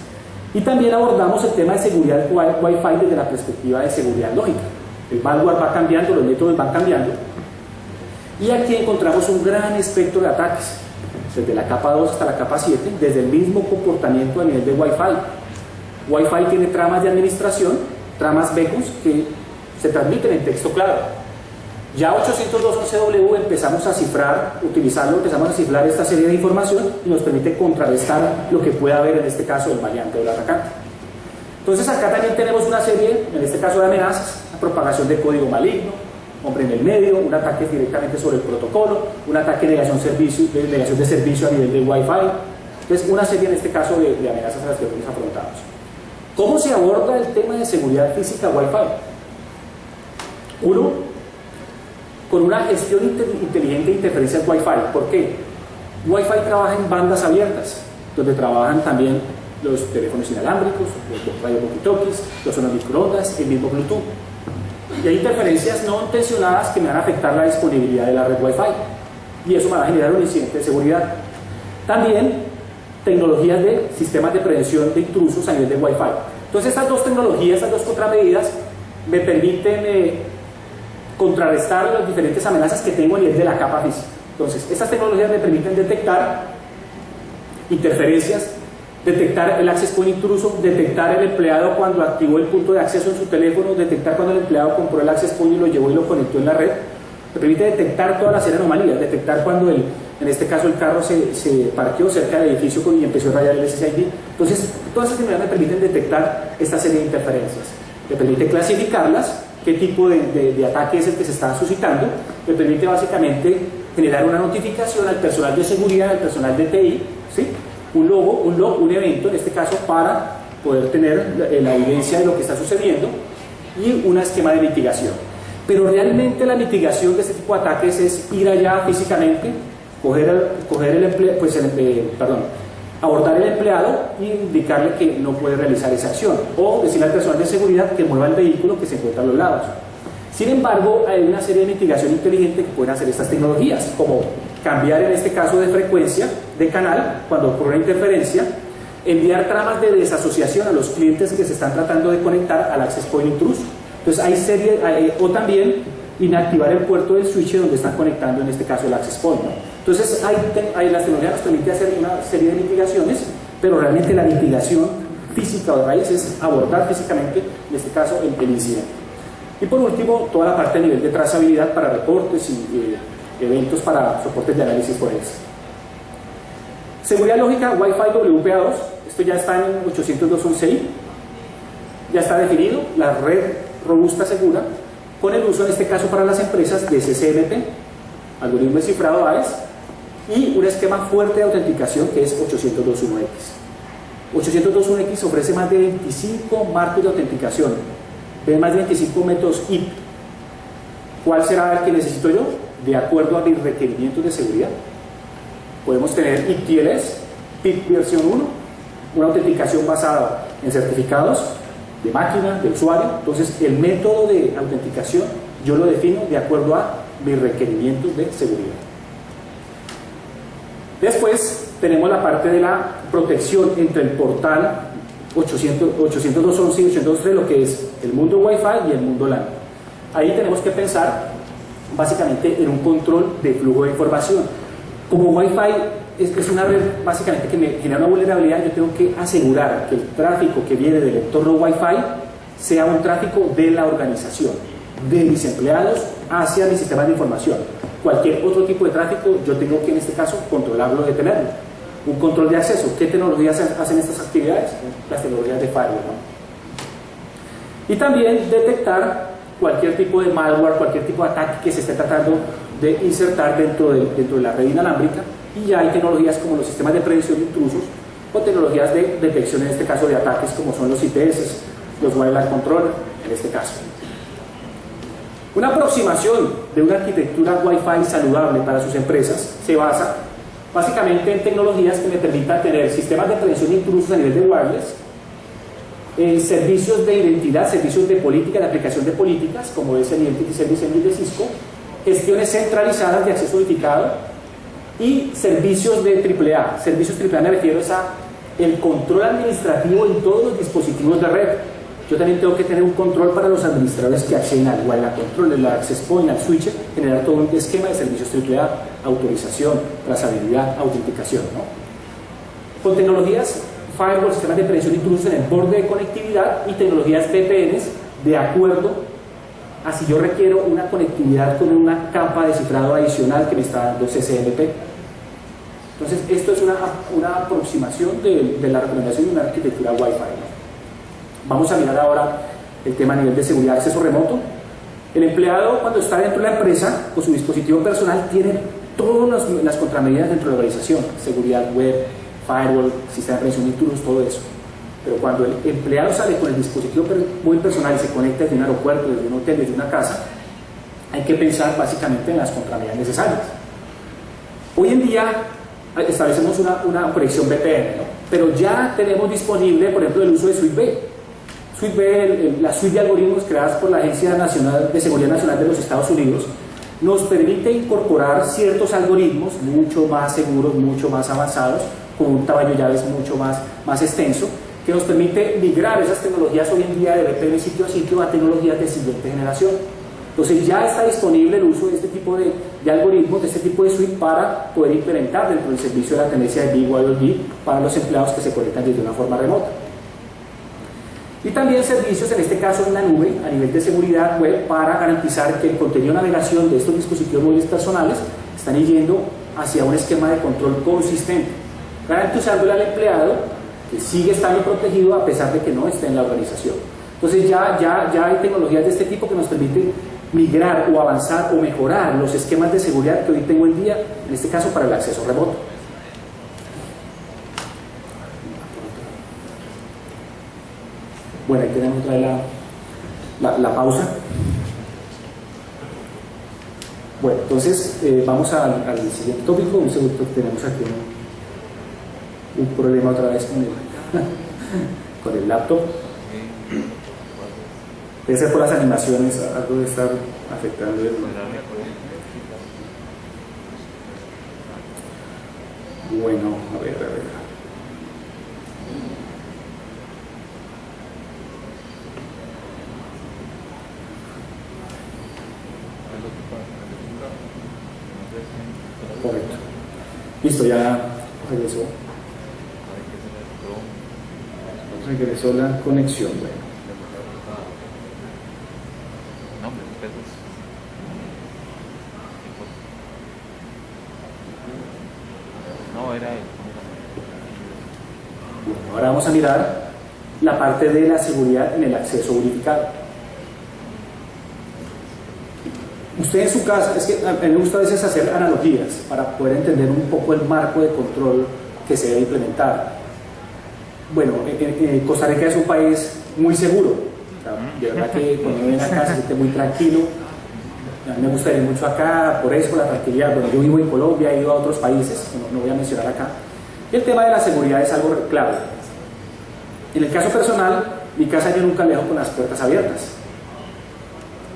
Y también abordamos el tema de seguridad Wi-Fi desde la perspectiva de seguridad lógica. El malware va cambiando, los métodos van cambiando. Y aquí encontramos un gran espectro de ataques, desde la capa 2 hasta la capa 7, desde el mismo comportamiento a nivel de Wi-Fi. Wi-Fi tiene tramas de administración, tramas BECUS, que se transmiten en texto claro. Ya 802.11w empezamos a cifrar, empezamos a cifrar esta serie de información y nos permite contrarrestar lo que pueda haber en este caso del variante o el atacante. Entonces acá también tenemos una serie, en este caso de amenazas, la propagación de código maligno, hombre en el medio, un ataque directamente sobre el protocolo, un ataque de negación de servicio a nivel de Wi-Fi. Entonces una serie en este caso de amenazas a las que fuimos afrontados. ¿Cómo se aborda el tema de seguridad física Wi-Fi? Uno, con una gestión inteligente de interferencias Wi-Fi. ¿Por qué? Wi-Fi trabaja en bandas abiertas, donde trabajan también los teléfonos inalámbricos, los radio walkie-talkies, los sonos microondas, el mismo Bluetooth. Y hay interferencias no intencionadas que me van a afectar la disponibilidad de la red Wi-Fi. Y eso me va a generar un incidente de seguridad. También tecnologías de sistemas de prevención de intrusos a nivel de Wi-Fi. Entonces estas dos tecnologías, estas dos contramedidas, me permiten contrarrestar las diferentes amenazas que tengo a nivel de la capa física. Entonces, estas tecnologías me permiten detectar interferencias, detectar el access point intruso, detectar el empleado cuando activó el punto de acceso en su teléfono, detectar cuando el empleado compró el access point y lo llevó y lo conectó en la red. Me permite detectar todas las serie de anomalías, detectar cuando en este caso el carro se parqueó cerca del edificio y empezó a rayar el SSID. Entonces, todas esas tecnologías me permiten detectar esta serie de interferencias. Me permite clasificarlas, qué tipo de ataque es el que se está suscitando. Me permite básicamente generar una notificación al personal de seguridad, al personal de TI, ¿sí? Un log, un evento en este caso, para poder tener la evidencia de lo que está sucediendo y un esquema de mitigación. Pero realmente la mitigación de este tipo de ataques es ir allá físicamente, abordar el empleado y indicarle que no puede realizar esa acción, o decirle al personal de seguridad que mueva el vehículo que se encuentra a los lados. Sin embargo, hay una serie de mitigación inteligente que pueden hacer estas tecnologías, como cambiar en este caso de frecuencia de canal cuando ocurre una interferencia, enviar tramas de desasociación a los clientes que se están tratando de conectar al access point intruso. Entonces o también inactivar el puerto del switch donde están conectando en este caso el access point, ¿no? Entonces las tecnologías nos permiten hacer una serie de mitigaciones, pero realmente la mitigación física o de raíz es abordar físicamente en este caso el incidente. Y por último, toda la parte a nivel de trazabilidad para reportes y eventos para soportes de análisis forense. Seguridad lógica Wi-Fi WPA2, esto ya está en 802.11i, ya está definido la red robusta segura con el uso en este caso para las empresas de SCMP, algoritmo de cifrado AES, y un esquema fuerte de autenticación que es 802.1x. 802.1x ofrece más de 25 marcos de autenticación, de más de 25 métodos IP. ¿Cuál será el que necesito yo? De acuerdo a mis requerimientos de seguridad. Podemos tener IPTLS, PIP versión 1, una autenticación basada en certificados de máquina, de usuario. Entonces el método de autenticación yo lo defino de acuerdo a mis requerimientos de seguridad. Después tenemos la parte de la protección entre el portal 802.11 y 802.3, lo que es el mundo Wi-Fi y el mundo LAN. Ahí tenemos que pensar básicamente en un control de flujo de información. Como Wi-Fi es una red básicamente que me genera una vulnerabilidad, yo tengo que asegurar que el tráfico que viene del entorno Wi-Fi sea un tráfico de la organización, de mis empleados hacia mis sistemas de información. Cualquier otro tipo de tráfico yo tengo que en este caso controlarlo, detenerlo. Un control de acceso. ¿Qué tecnologías hacen estas actividades? Las tecnologías de firewall, ¿no? Y también detectar cualquier tipo de malware, cualquier tipo de ataque que se esté tratando de insertar dentro de la red inalámbrica. Y ya hay tecnologías como los sistemas de prevención de intrusos o tecnologías de detección en este caso de ataques como son los IPS, los Wireless Controller en este caso. Una aproximación de una arquitectura Wi-Fi saludable para sus empresas se basa básicamente en tecnologías que me permitan tener sistemas de prevención de intrusos a nivel de wireless servicios de identidad, servicios de política, de aplicación de políticas, como es el Identity Service Engine de Cisco, gestiones centralizadas de acceso unificado y servicios de AAA. Servicios AAA me refiero a el control administrativo en todos los dispositivos de red. Yo también tengo que tener un control para los administradores que acceden al WAN, al control, al access point, al switch, generar todo un esquema de servicios AAA, autorización, trazabilidad, autenticación, ¿no? Con tecnologías firewall, sistemas de prevención de intrusos en el borde de conectividad y tecnologías VPNs de acuerdo a si yo requiero una conectividad con una capa de cifrado adicional que me está dando CCNP. Entonces, esto es una aproximación de la recomendación de una arquitectura Wi-Fi, ¿no? Vamos a mirar ahora el tema a nivel de seguridad de acceso remoto. El empleado, cuando está dentro de la empresa, con su dispositivo personal, tiene todas las contramedidas dentro de la organización: seguridad web, firewall, sistema de prevención de intrusos, todo eso. Pero cuando el empleado sale con el dispositivo móvil personal y se conecta desde un aeropuerto, desde un hotel, desde una casa, hay que pensar básicamente en las contramedidas necesarias. Hoy en día establecemos una conexión VPN, ¿no? Pero ya tenemos disponible, por ejemplo, el uso de Suite B. Suite B, la suite de algoritmos creadas por la Agencia Nacional de Seguridad Nacional de los Estados Unidos, nos permite incorporar ciertos algoritmos mucho más seguros, mucho más avanzados, con un tamaño de llaves mucho más extenso, que nos permite migrar esas tecnologías hoy en día de VPN sitio a sitio a tecnologías de siguiente generación. Entonces ya está disponible el uso de este tipo de algoritmos, de este tipo de suite, para poder implementar dentro del servicio de la tendencia de BYOD para los empleados que se conectan desde una forma remota. Y también servicios, en este caso en la nube, a nivel de seguridad web, para garantizar que el contenido de navegación de estos dispositivos móviles personales están yendo hacia un esquema de control consistente, garantizándole al empleado que sigue estando protegido a pesar de que no esté en la organización. Entonces ya hay tecnologías de este tipo que nos permiten migrar o avanzar o mejorar los esquemas de seguridad que hoy tengo en día, en este caso para el acceso remoto. Bueno, ahí tenemos otra vez la pausa. Bueno, entonces vamos al siguiente tópico. Un segundo, tenemos aquí un problema otra vez con el laptop. Debe ser por las animaciones, algo de estar afectando el... Bueno, a ver. Correcto. Listo, ya regresó la conexión. Bueno. Bueno, ahora vamos a mirar la parte de la seguridad en el acceso unificado. Usted en su casa, es que a mí me gusta a veces hacer analogías para poder entender un poco el marco de control que se debe implementar. Bueno, Costa Rica es un país muy seguro. De verdad que cuando viene acá se siente muy tranquilo. A mí me gusta ir mucho acá, por eso, por la tranquilidad. Bueno, yo vivo en Colombia, he ido a otros países, no voy a mencionar acá. Y el tema de la seguridad es algo clave. En el caso personal, mi casa yo nunca la dejo con las puertas abiertas.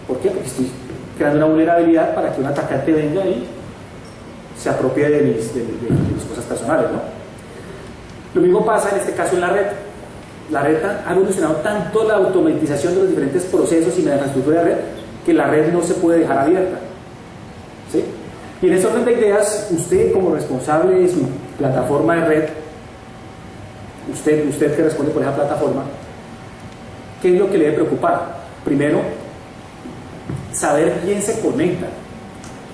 ¿Por qué? Porque estoy creando una vulnerabilidad para que un atacante venga y se apropie de mis cosas personales, ¿no? Lo mismo pasa en este caso en la red. La red ha evolucionado tanto la automatización de los diferentes procesos y la infraestructura de red que la red no se puede dejar abierta, ¿sí? Y en ese orden de ideas, usted como responsable de su plataforma de red, usted que responde por esa plataforma, ¿qué es lo que le debe preocupar? Primero, saber quién se conecta.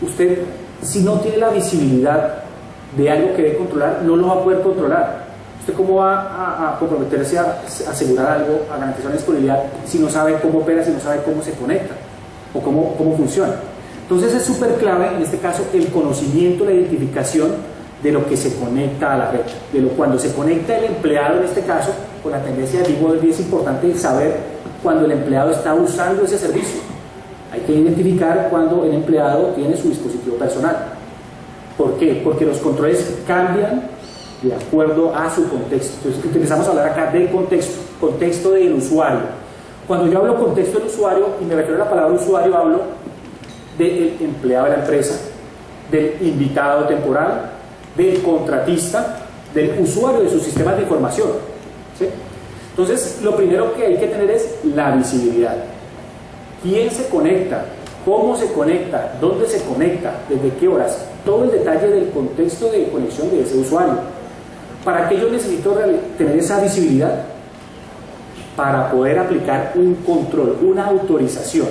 Usted, si no tiene la visibilidad de algo que debe controlar, no lo va a poder controlar. ¿Usted cómo va a comprometerse a asegurar algo, a garantizar una disponibilidad, si no sabe cómo opera, si no sabe cómo se conecta o cómo funciona? Entonces es súper clave, en este caso, el conocimiento, la identificación de lo que se conecta a la red. Cuando se conecta el empleado, en este caso, con la tendencia de BYOD, es importante saber cuando el empleado está usando ese servicio. Hay que identificar cuando el empleado tiene su dispositivo personal. ¿Por qué? Porque los controles cambian de acuerdo a su contexto. Entonces empezamos a hablar acá del contexto. contexto del usuario. Cuando yo hablo contexto del usuario y me refiero a la palabra usuario, hablo del empleado de la empresa, del invitado temporal, del contratista, del usuario de sus sistemas de información, ¿sí? Entonces, lo primero que hay que tener es la visibilidad. ¿Quién se conecta? ¿Cómo se conecta? ¿Dónde se conecta? ¿Desde qué horas? Todo el detalle del contexto de conexión de ese usuario. ¿Para qué yo necesito tener esa visibilidad? Para poder aplicar un control, una autorización.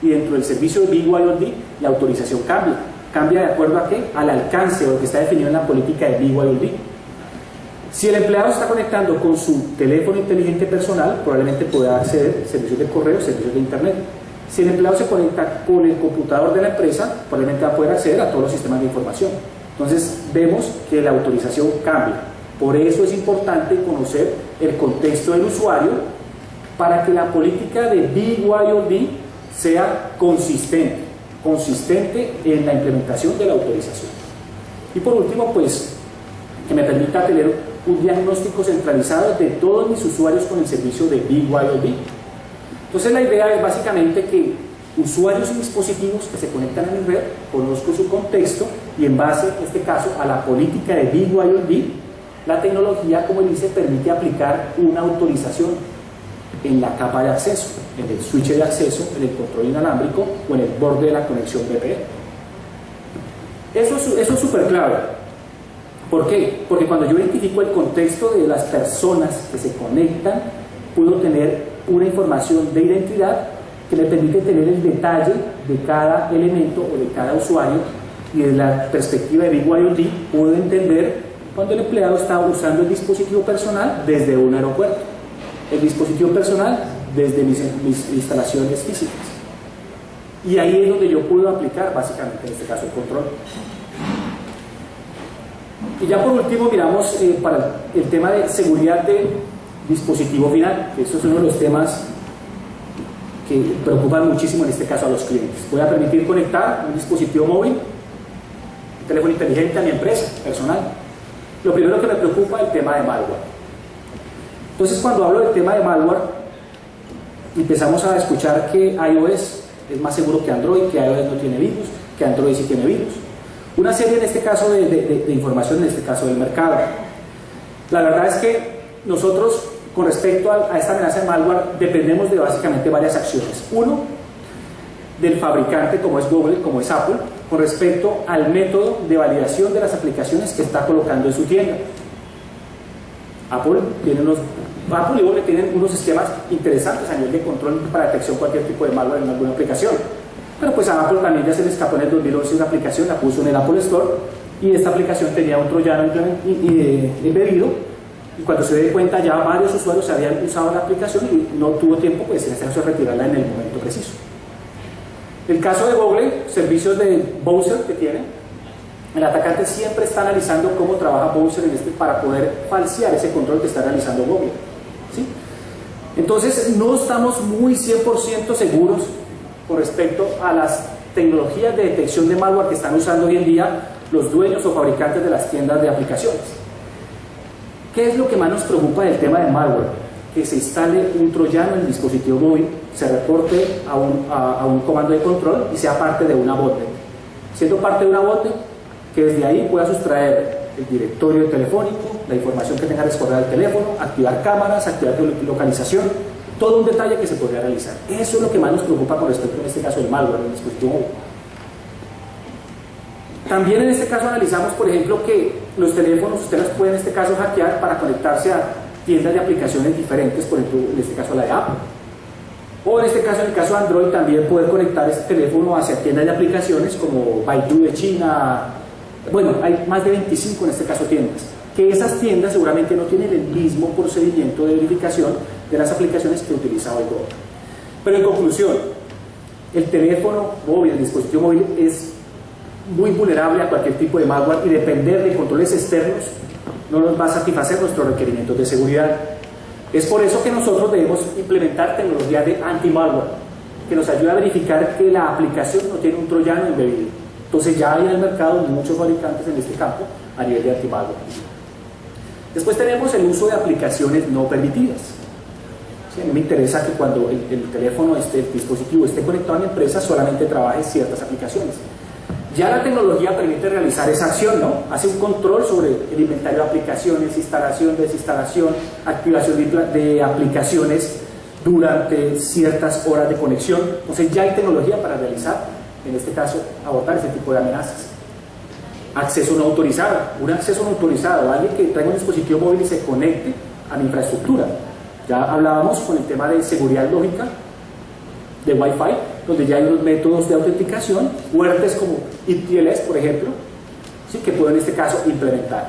Y dentro del servicio de BYOD, la autorización cambia. ¿Cambia de acuerdo a qué? Al alcance o lo que está definido en la política de BYOD. Si el empleado se está conectando con su teléfono inteligente personal, probablemente pueda acceder a servicios de correo, servicios de internet. Si el empleado se conecta con el computador de la empresa, probablemente va a poder acceder a todos los sistemas de información. Entonces vemos que la autorización cambia. Por eso es importante conocer el contexto del usuario para que la política de BYOD sea consistente en la implementación de la autorización. Y por último, pues, que me permita tener un diagnóstico centralizado de todos mis usuarios con el servicio de BYOD. Entonces la idea es básicamente que usuarios y dispositivos que se conectan a mi red, conozco su contexto y en base, en este caso, a la política de BYOD, la tecnología, como dice, permite aplicar una autorización en la capa de acceso, en el switch de acceso, en el control inalámbrico o en el borde de la conexión VPN. Eso es súper clave. ¿Por qué? Porque cuando yo identifico el contexto de las personas que se conectan, puedo tener una información de identidad que me permite tener el detalle de cada elemento o de cada usuario, y desde la perspectiva de BYOD puedo entender cuando el empleado está usando el dispositivo personal desde un aeropuerto, el dispositivo personal desde mis instalaciones físicas. Y ahí es donde yo puedo aplicar básicamente en este caso el control. Y ya por último miramos para el tema de seguridad del dispositivo final, que eso es uno de los temas que preocupan muchísimo en este caso a los clientes. Voy a permitir conectar un dispositivo móvil, un teléfono inteligente a mi empresa personal. Lo primero que me preocupa es el tema de malware. Entonces, cuando hablo del tema de malware, empezamos a escuchar que iOS es más seguro que Android, que iOS no tiene virus, que Android sí tiene virus. Una serie en este caso de información, en este caso del mercado. La verdad es que nosotros, con respecto a esta amenaza de malware, dependemos de básicamente varias acciones. Uno, del fabricante, como es Google, como es Apple, con respecto al método de validación de las aplicaciones que está colocando en su tienda. Apple y Google tienen unos esquemas interesantes a nivel de control para detección de cualquier tipo de malware en alguna aplicación. Pero pues a Apple también ya se le escapó en el 2011 una aplicación, la puso en el Apple Store, y esta aplicación tenía un troyano embebido, y cuando se dio cuenta ya varios usuarios habían usado la aplicación y no tuvo tiempo, pues en este caso, de retirarla en el momento preciso. El caso de Google, servicios de browser que tiene, el atacante siempre está analizando cómo trabaja browser para poder falsear ese control que está realizando Google, ¿sí? Entonces no estamos muy 100% seguros con respecto a las tecnologías de detección de malware que están usando hoy en día los dueños o fabricantes de las tiendas de aplicaciones. ¿Qué es lo que más nos preocupa del tema de malware? Que se instale un troyano en el dispositivo móvil, se reporte a un comando de control y sea parte de una botnet. Siendo parte de una botnet, que desde ahí pueda sustraer el directorio telefónico, la información que tenga resguardada el teléfono, activar cámaras, activar localización, todo un detalle que se podría realizar. Eso es lo que más nos preocupa con respecto, en este caso, del malware en el dispositivo móvil. También en este caso analizamos, por ejemplo, que los teléfonos ustedes pueden en este caso hackear para conectarse a tiendas de aplicaciones diferentes, por ejemplo, en este caso la de Apple. O en este caso, en el caso de Android, también poder conectar este teléfono hacia tiendas de aplicaciones como Baidu de China. Bueno, hay más de 25 en este caso tiendas, que esas tiendas seguramente no tienen el mismo procedimiento de verificación de las aplicaciones que utiliza hoy Google. Pero en conclusión, el teléfono móvil, el dispositivo móvil es muy vulnerable a cualquier tipo de malware, y depender de controles externos no nos va a satisfacer nuestros requerimientos de seguridad. Es por eso que nosotros debemos implementar tecnología de anti-malware que nos ayuda a verificar que la aplicación no tiene un troyano embebido. Entonces ya hay en el mercado muchos fabricantes en este campo a nivel de anti-malware. Después tenemos el uso de aplicaciones no permitidas. ¿sí? A mí me interesa que cuando el teléfono, el dispositivo esté conectado a mi empresa, solamente trabaje ciertas aplicaciones. Ya la tecnología permite realizar esa acción, ¿no? Hace un control sobre el inventario de aplicaciones, instalación, desinstalación, activación de aplicaciones durante ciertas horas de conexión. Entonces ya hay tecnología para realizar, en este caso, abordar ese tipo de amenazas. Acceso no autorizado. Un acceso no autorizado, alguien que traiga un dispositivo móvil y se conecte a mi infraestructura. Ya hablábamos con el tema de seguridad lógica, de Wi-Fi, donde ya hay unos métodos de autenticación fuertes como IPTLS, por ejemplo, ¿sí? Que puedo en este caso implementar.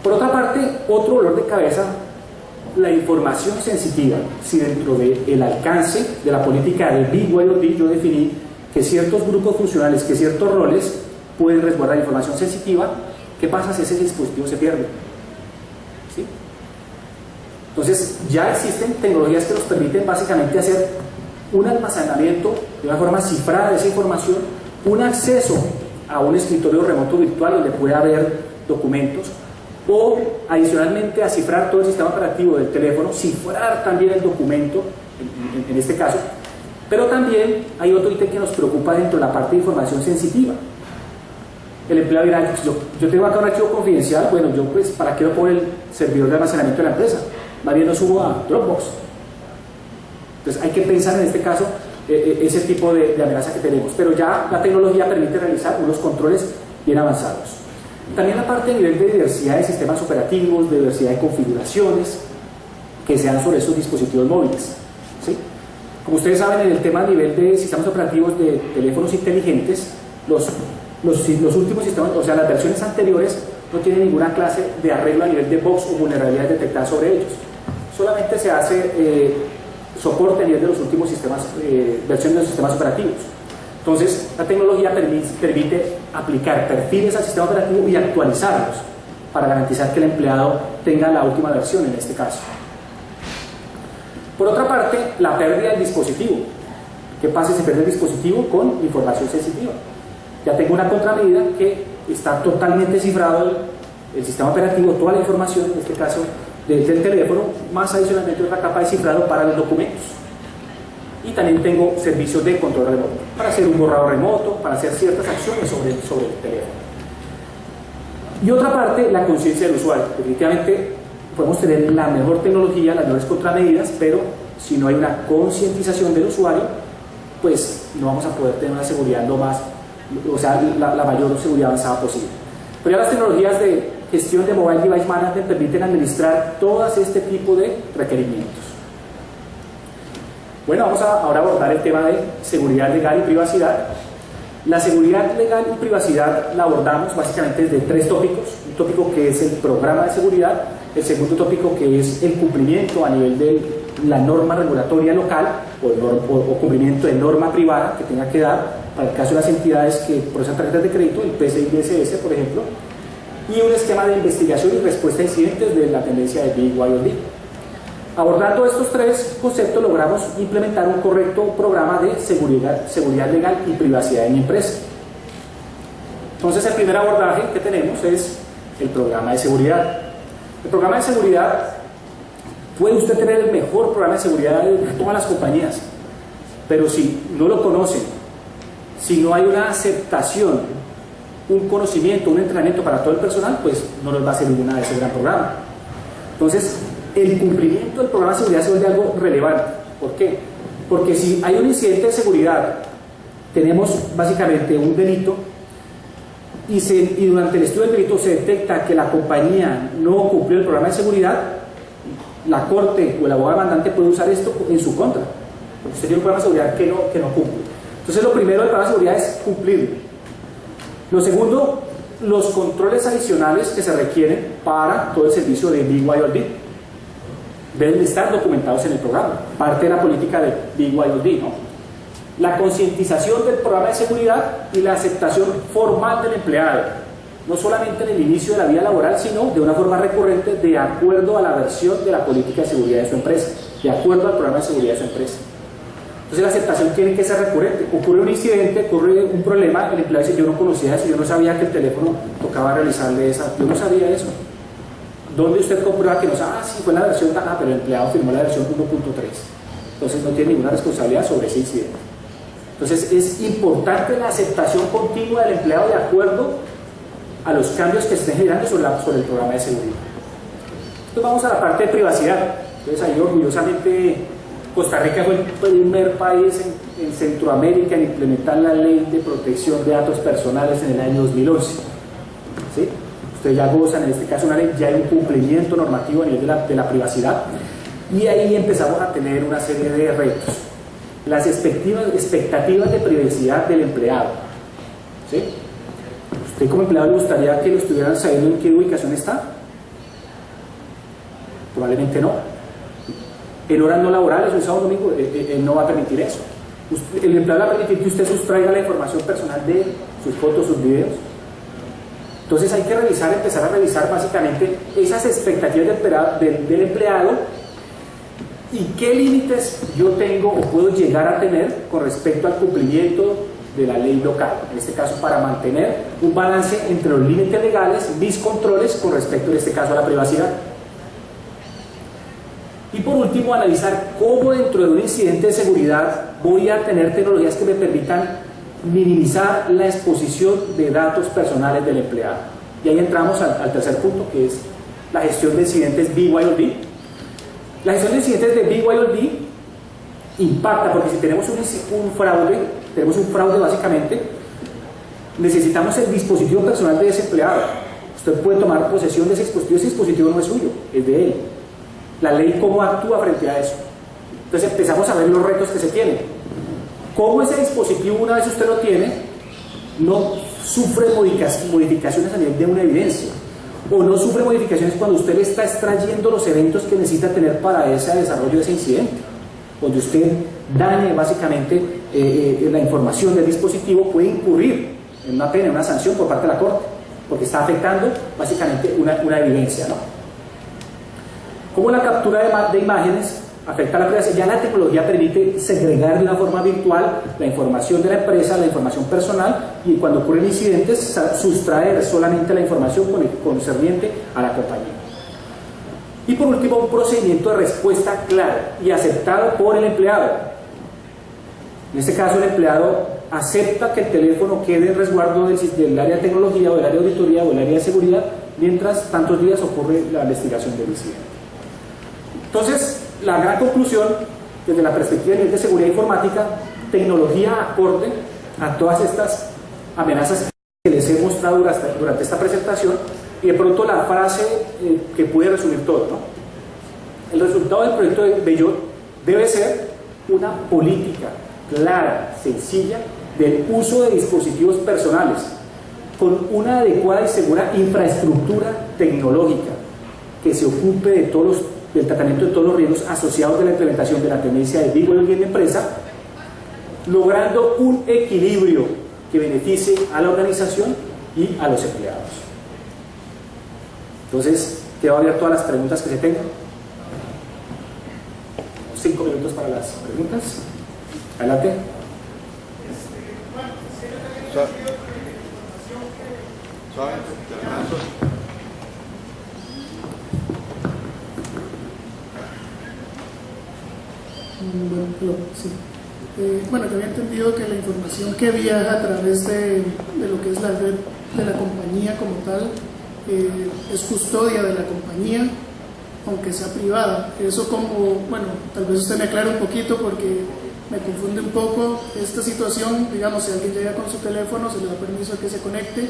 Por otra parte, otro dolor de cabeza, la información sensitiva. Si dentro del alcance de la política de BYOD yo definí que ciertos grupos funcionales, que ciertos roles pueden resguardar información sensitiva, ¿qué pasa si ese dispositivo se pierde? ¿Sí? Entonces ya existen tecnologías que nos permiten básicamente hacer un almacenamiento de una forma cifrada de esa información, un acceso a un escritorio remoto virtual donde pueda haber documentos, o adicionalmente a cifrar todo el sistema operativo del teléfono, cifrar también el documento en este caso. Pero también hay otro ítem que nos preocupa dentro de la parte de información sensitiva. El empleado dirá, yo tengo acá un archivo confidencial, bueno, yo pues, ¿para qué lo pongo en el servidor de almacenamiento de la empresa? Más bien lo subo a Dropbox. Entonces hay que pensar en este caso ese tipo de amenaza que tenemos, pero ya la tecnología permite realizar unos controles bien avanzados. También la parte a nivel de diversidad de sistemas operativos, de diversidad de configuraciones que sean sobre esos dispositivos móviles, ¿sí? Como ustedes saben, en el tema a nivel de sistemas operativos de teléfonos inteligentes, los últimos sistemas, o sea, las versiones anteriores no tienen ninguna clase de arreglo a nivel de box o vulnerabilidades detectadas sobre ellos. Solamente se hace soporte a nivel de los últimos sistemas, versiones de los sistemas operativos. Entonces, la tecnología permite aplicar perfiles al sistema operativo y actualizarlos para garantizar que el empleado tenga la última versión en este caso. Por otra parte, la pérdida del dispositivo. ¿Qué pasa si se pierde el dispositivo con información sensitiva? Ya tengo una contramedida que está totalmente cifrado el sistema operativo, toda la información, en este caso del teléfono, más adicionalmente otra capa de cifrado para los documentos. Y también tengo servicios de control remoto, para hacer un borrado remoto, para hacer ciertas acciones sobre el teléfono. Y otra parte, la conciencia del usuario. Definitivamente podemos tener la mejor tecnología, las mejores contramedidas, pero si no hay una concientización del usuario, pues no vamos a poder tener una seguridad la mayor seguridad avanzada posible. Pero ya las tecnologías de gestión de Mobile Device Management permiten administrar todas este tipo de requerimientos. Bueno, vamos a ahora abordar el tema de seguridad legal y privacidad. La seguridad legal y privacidad la abordamos básicamente desde tres tópicos. Un tópico que es el programa de seguridad, el segundo tópico que es el cumplimiento a nivel de la norma regulatoria local o cumplimiento de norma privada que tenga que dar para el caso de las entidades que procesan tarjetas de crédito, el PCI DSS, por ejemplo, y un esquema de investigación y respuesta a incidentes de la tendencia de BYOD. Abordando estos tres conceptos, logramos implementar un correcto programa de seguridad legal y privacidad en mi empresa. Entonces, el primer abordaje que tenemos es el programa de seguridad. El programa de seguridad, puede usted tener el mejor programa de seguridad de todas las compañías, pero si no lo conocen, si no hay una aceptación, un conocimiento, un entrenamiento para todo el personal, pues no nos va a servir nada de ese gran programa. Entonces, el cumplimiento del programa de seguridad se vuelve algo relevante. ¿Por qué? Porque si hay un incidente de seguridad, tenemos básicamente un delito y durante el estudio del delito se detecta que la compañía no cumplió el programa de seguridad, la corte o el abogado demandante puede usar esto en su contra. Porque usted tiene un programa de seguridad que no cumple. Entonces, lo primero del programa de seguridad es cumplirlo. Lo segundo, los controles adicionales que se requieren para todo el servicio de BYOD deben estar documentados en el programa, parte de la política de BYOD, ¿no? La concientización del programa de seguridad y la aceptación formal del empleado, no solamente en el inicio de la vida laboral, sino de una forma recurrente de acuerdo a la versión de la política de seguridad de su empresa, de acuerdo al programa de seguridad de su empresa. Entonces la aceptación tiene que ser recurrente. Ocurre un incidente, ocurre un problema, el empleado dice: yo no conocía eso, yo no sabía que el teléfono tocaba realizarle esa, yo no sabía eso. ¿Dónde usted comprueba que no sabe? Sí, fue la versión, pero el empleado firmó la versión 1.3. Entonces no tiene ninguna responsabilidad sobre ese incidente. Entonces es importante la aceptación continua del empleado de acuerdo a los cambios que se estén generando sobre el programa de seguridad. Entonces vamos a la parte de privacidad. Entonces ahí orgullosamente Costa Rica fue el primer país en Centroamérica en implementar la ley de protección de datos personales en el año 2011. ¿Sí? Ustedes ya gozan, en este caso una ley, ya hay un cumplimiento normativo a nivel de la privacidad, y ahí empezamos a tener una serie de retos. Las expectativas de privacidad del empleado. ¿Sí? ¿Usted como empleado le gustaría que lo estuvieran sabiendo en qué ubicación está? Probablemente no. En horas no laborales, un sábado domingo, él no va a permitir eso. El empleado va a permitir que usted sustraiga la información personal de sus fotos, sus videos. Entonces hay que empezar a revisar básicamente esas expectativas del empleado y qué límites yo tengo o puedo llegar a tener con respecto al cumplimiento de la ley local, en este caso para mantener un balance entre los límites legales, mis controles con respecto en este caso a la privacidad. Y por último, analizar cómo dentro de un incidente de seguridad voy a tener tecnologías que me permitan minimizar la exposición de datos personales del empleado. Y ahí entramos al tercer punto, que es la gestión de incidentes BYOD. La gestión de incidentes de BYOD impacta, porque si tenemos un fraude básicamente, necesitamos el dispositivo personal de ese empleado. Usted puede tomar posesión de ese dispositivo no es suyo, es de él. La ley cómo actúa frente a eso. Entonces empezamos a ver los retos que se tienen. Cómo ese dispositivo, una vez usted lo tiene, no sufre modificaciones a nivel de una evidencia, o no sufre modificaciones cuando usted le está extrayendo los eventos que necesita tener para ese desarrollo de ese incidente, donde usted dañe básicamente la información del dispositivo, puede incurrir en una pena, en una sanción por parte de la Corte, porque está afectando básicamente una evidencia, ¿no? Como la captura de imágenes afecta a la privacidad, ya la tecnología permite segregar de una forma virtual la información de la empresa, la información personal, y cuando ocurren incidentes sustraer solamente la información concerniente a la compañía. Y por último, un procedimiento de respuesta claro y aceptado por el empleado. En este caso, el empleado acepta que el teléfono quede en resguardo del área de tecnología o del área de auditoría o del área de seguridad mientras tantos días ocurre la investigación del incidente. Entonces, la gran conclusión, desde la perspectiva de seguridad informática, tecnología acorde a todas estas amenazas que les he mostrado durante esta presentación, y de pronto la frase que puede resumir todo, ¿no? El resultado del proyecto de Bellot debe ser una política clara, sencilla, del uso de dispositivos personales, con una adecuada y segura infraestructura tecnológica que se ocupe del tratamiento de todos los riesgos asociados de la implementación de la tendencia de BYOD en la empresa, logrando un equilibrio que beneficie a la organización y a los empleados. Entonces, quedo abierto a las preguntas que se tengan. 5 minutos para las preguntas. Adelante. Sí. Bueno, yo había entendido que la información que viaja a través de lo que es la red de la compañía como tal es custodia de la compañía, aunque sea privada. Eso como, bueno, tal vez usted me aclare un poquito porque me confunde un poco esta situación. Digamos, si alguien llega con su teléfono, se le da permiso a que se conecte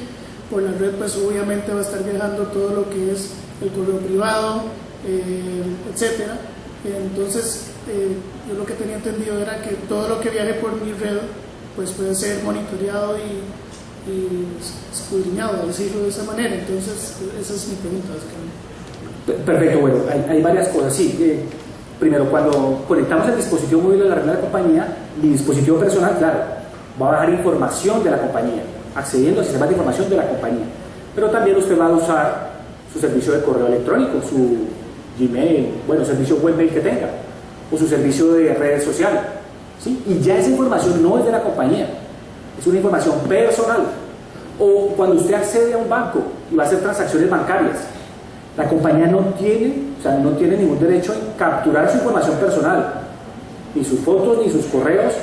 por la red, pues obviamente va a estar viajando todo lo que es el correo privado, etcétera. Entonces, yo lo que tenía entendido era que todo lo que viaje por mi red pues puede ser monitoreado y escudriñado, decirlo de esa manera. Entonces, esa es mi pregunta básicamente. Perfecto, bueno, hay varias cosas. Sí, primero, cuando conectamos el dispositivo móvil a la red de la compañía, mi dispositivo personal, claro, va a bajar información de la compañía, accediendo a sistemas de información de la compañía, pero también usted va a usar su servicio de correo electrónico, su Gmail, bueno, servicio webmail que tenga, o su servicio de redes sociales, ¿sí? Y ya esa información no es de la compañía, es una información personal. O cuando usted accede a un banco y va a hacer transacciones bancarias, La compañía no tiene ningún derecho en capturar su información personal, ni sus fotos, ni sus correos,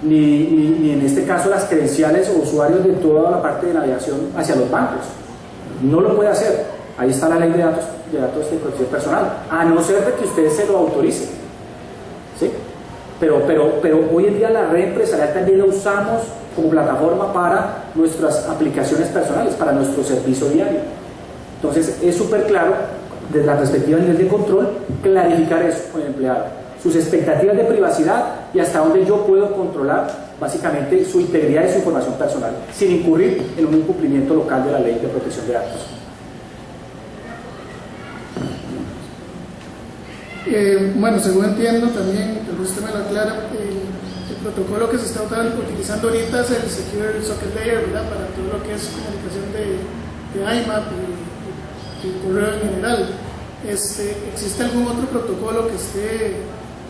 ni en este caso las credenciales o usuarios de toda la parte de navegación hacia los bancos. No lo puede hacer. Ahí está la ley de datos de protección personal, a no ser de que usted se lo autorice, ¿sí? Pero hoy en día la red empresarial también la usamos como plataforma para nuestras aplicaciones personales, para nuestro servicio diario. Entonces es súper claro, desde la perspectiva a nivel de control, clarificar eso con el empleado, sus expectativas de privacidad y hasta dónde yo puedo controlar básicamente su integridad y su información personal, sin incurrir en un incumplimiento local de la ley de protección de datos. Bueno, según entiendo también, tal vez usted me lo aclara, el protocolo que se está utilizando ahorita es el Secure Socket Layer, ¿verdad? Para todo lo que es comunicación de IMAP y correo en general. ¿Existe algún otro protocolo que esté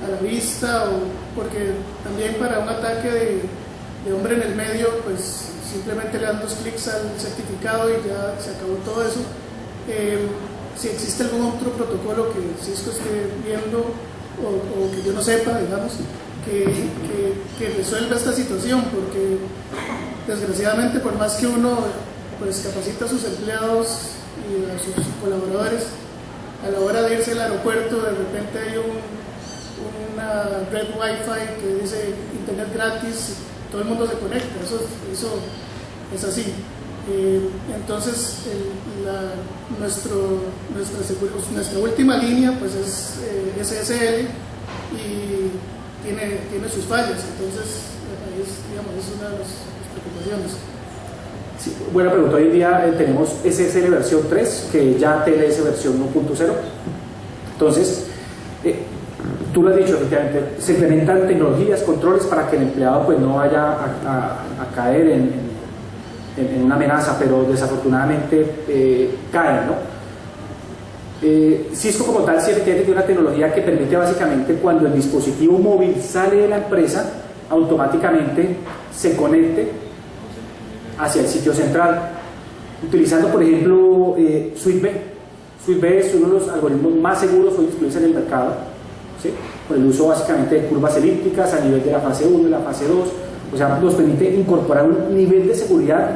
a la vista? Porque también para un ataque de hombre en el medio, pues simplemente le dan 2 clics al certificado y ya se acabó todo eso. Si existe algún otro protocolo que Cisco esté viendo o que yo no sepa, digamos, que resuelva esta situación, porque desgraciadamente por más que uno pues capacita a sus empleados y a sus colaboradores, a la hora de irse al aeropuerto de repente hay una red wifi que dice internet gratis y todo el mundo se conecta. Eso es así. Entonces nuestra última línea pues es SSL y tiene sus fallas, entonces ahí es una de las preocupaciones. Sí, buena pregunta. Hoy en día tenemos SSL versión 3, que ya TLS versión 1.0. Entonces, tú lo has dicho, efectivamente, se implementan tecnologías, controles para que el empleado pues no vaya a caer en una amenaza, pero desafortunadamente caen, ¿no? Cisco como tal siempre tiene una tecnología que permite básicamente cuando el dispositivo móvil sale de la empresa, automáticamente se conecte hacia el sitio central, utilizando por ejemplo Suite B. Suite B es uno de los algoritmos más seguros hoy disponibles en el mercado, ¿sí? Con el uso básicamente de curvas elípticas a nivel de la fase 1 y la fase 2, o sea, nos permite incorporar un nivel de seguridad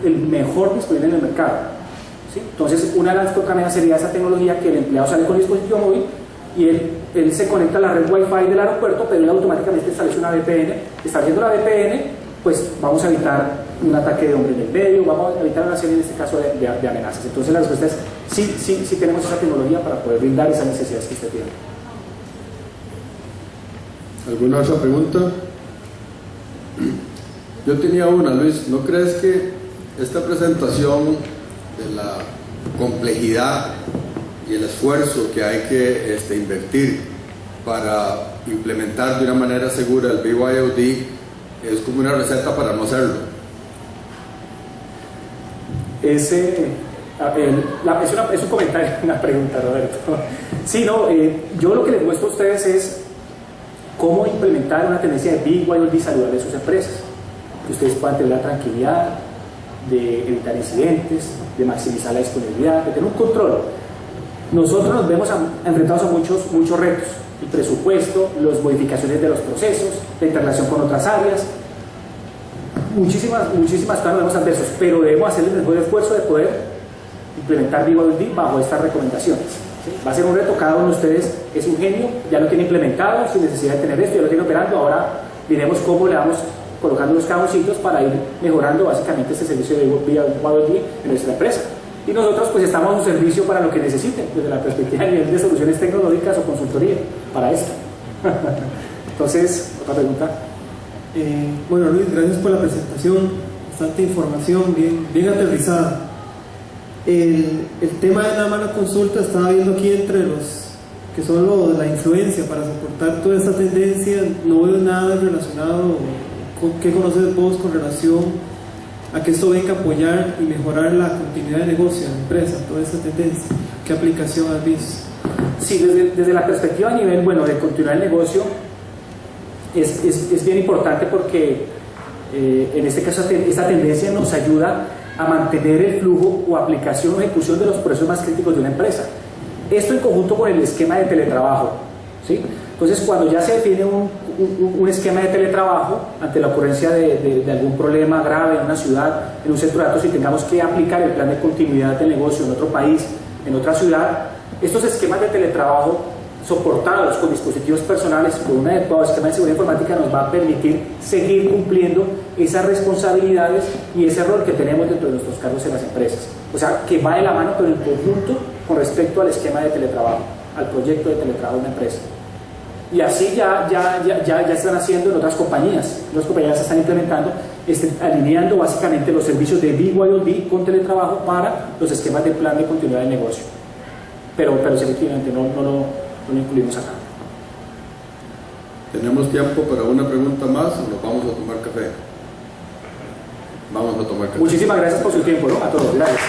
el mejor disponible en el mercado, ¿sí? Entonces, una de las contramedidas sería esa tecnología que el empleado sale con el dispositivo móvil y él se conecta a la red Wi-Fi del aeropuerto, pero él automáticamente establece una VPN. Estableciendo la VPN, pues vamos a evitar un ataque de hombre en el medio, vamos a evitar una serie, en este caso, de amenazas. Entonces, la respuesta es sí tenemos esa tecnología para poder brindar esas necesidades que usted tiene. ¿Alguna otra pregunta? Yo tenía una, Luis. ¿No crees que esta presentación de la complejidad y el esfuerzo que hay que invertir para implementar de una manera segura el BYOD es como una receta para no hacerlo? Es un comentario, una pregunta, Roberto. Sí, no, yo lo que les muestro a ustedes es cómo implementar una tendencia de BYOD saludable en sus empresas, que ustedes puedan tener la tranquilidad de evitar incidentes, de maximizar la disponibilidad, de tener un control. Nosotros nos vemos enfrentados a muchos retos: el presupuesto, las modificaciones de los procesos, la interrelación con otras áreas, muchísimas cosas nos vemos adversos, pero debemos hacer el mejor esfuerzo de poder implementar BYOD bajo estas recomendaciones, ¿sí? Va a ser un reto. Cada uno de ustedes es un genio, ya lo tiene implementado sin necesidad de tener esto, ya lo tiene operando. Ahora diremos cómo le vamos colocando los cajoncitos para ir mejorando básicamente este servicio de BYOD en nuestra empresa. Y nosotros pues estamos a un servicio para lo que necesiten, desde la perspectiva a nivel de soluciones tecnológicas o consultoría para esto. Entonces, otra pregunta. Bueno, Luis, gracias por la presentación, bastante información, bien aterrizada. El tema de la mala consulta, estaba viendo aquí entre los que son los de la influencia para soportar toda esta tendencia, no veo nada relacionado con qué conoces vos con relación a que esto venga a apoyar y mejorar la continuidad de negocio de la empresa, toda esta tendencia. ¿Qué aplicación has visto? Sí, desde la perspectiva a nivel, de continuar el negocio, es bien importante porque en este caso esta tendencia nos ayuda a mantener el flujo o aplicación o ejecución de los procesos más críticos de una empresa. Esto en conjunto con el esquema de teletrabajo, ¿sí? Entonces, cuando ya se define un esquema de teletrabajo ante la ocurrencia de algún problema grave en una ciudad, en un centro de datos, y tengamos que aplicar el plan de continuidad del negocio en otro país, en otra ciudad, estos esquemas de teletrabajo soportados con dispositivos personales, con un adecuado esquema de seguridad informática, nos va a permitir seguir cumpliendo esas responsabilidades y ese rol que tenemos dentro de nuestros cargos en las empresas. O sea, que va de la mano, pero en conjunto con respecto al esquema de teletrabajo, al proyecto de teletrabajo de una empresa. Y así ya están haciendo en otras compañías. Las compañías están implementando, alineando básicamente los servicios de BYOD con teletrabajo para los esquemas de plan de continuidad de negocio. Pero selectivamente no lo incluimos acá. ¿Tenemos tiempo para una pregunta más o nos vamos a tomar café? Vamos a tomar café. Muchísimas gracias por su tiempo, ¿no? A todos, gracias.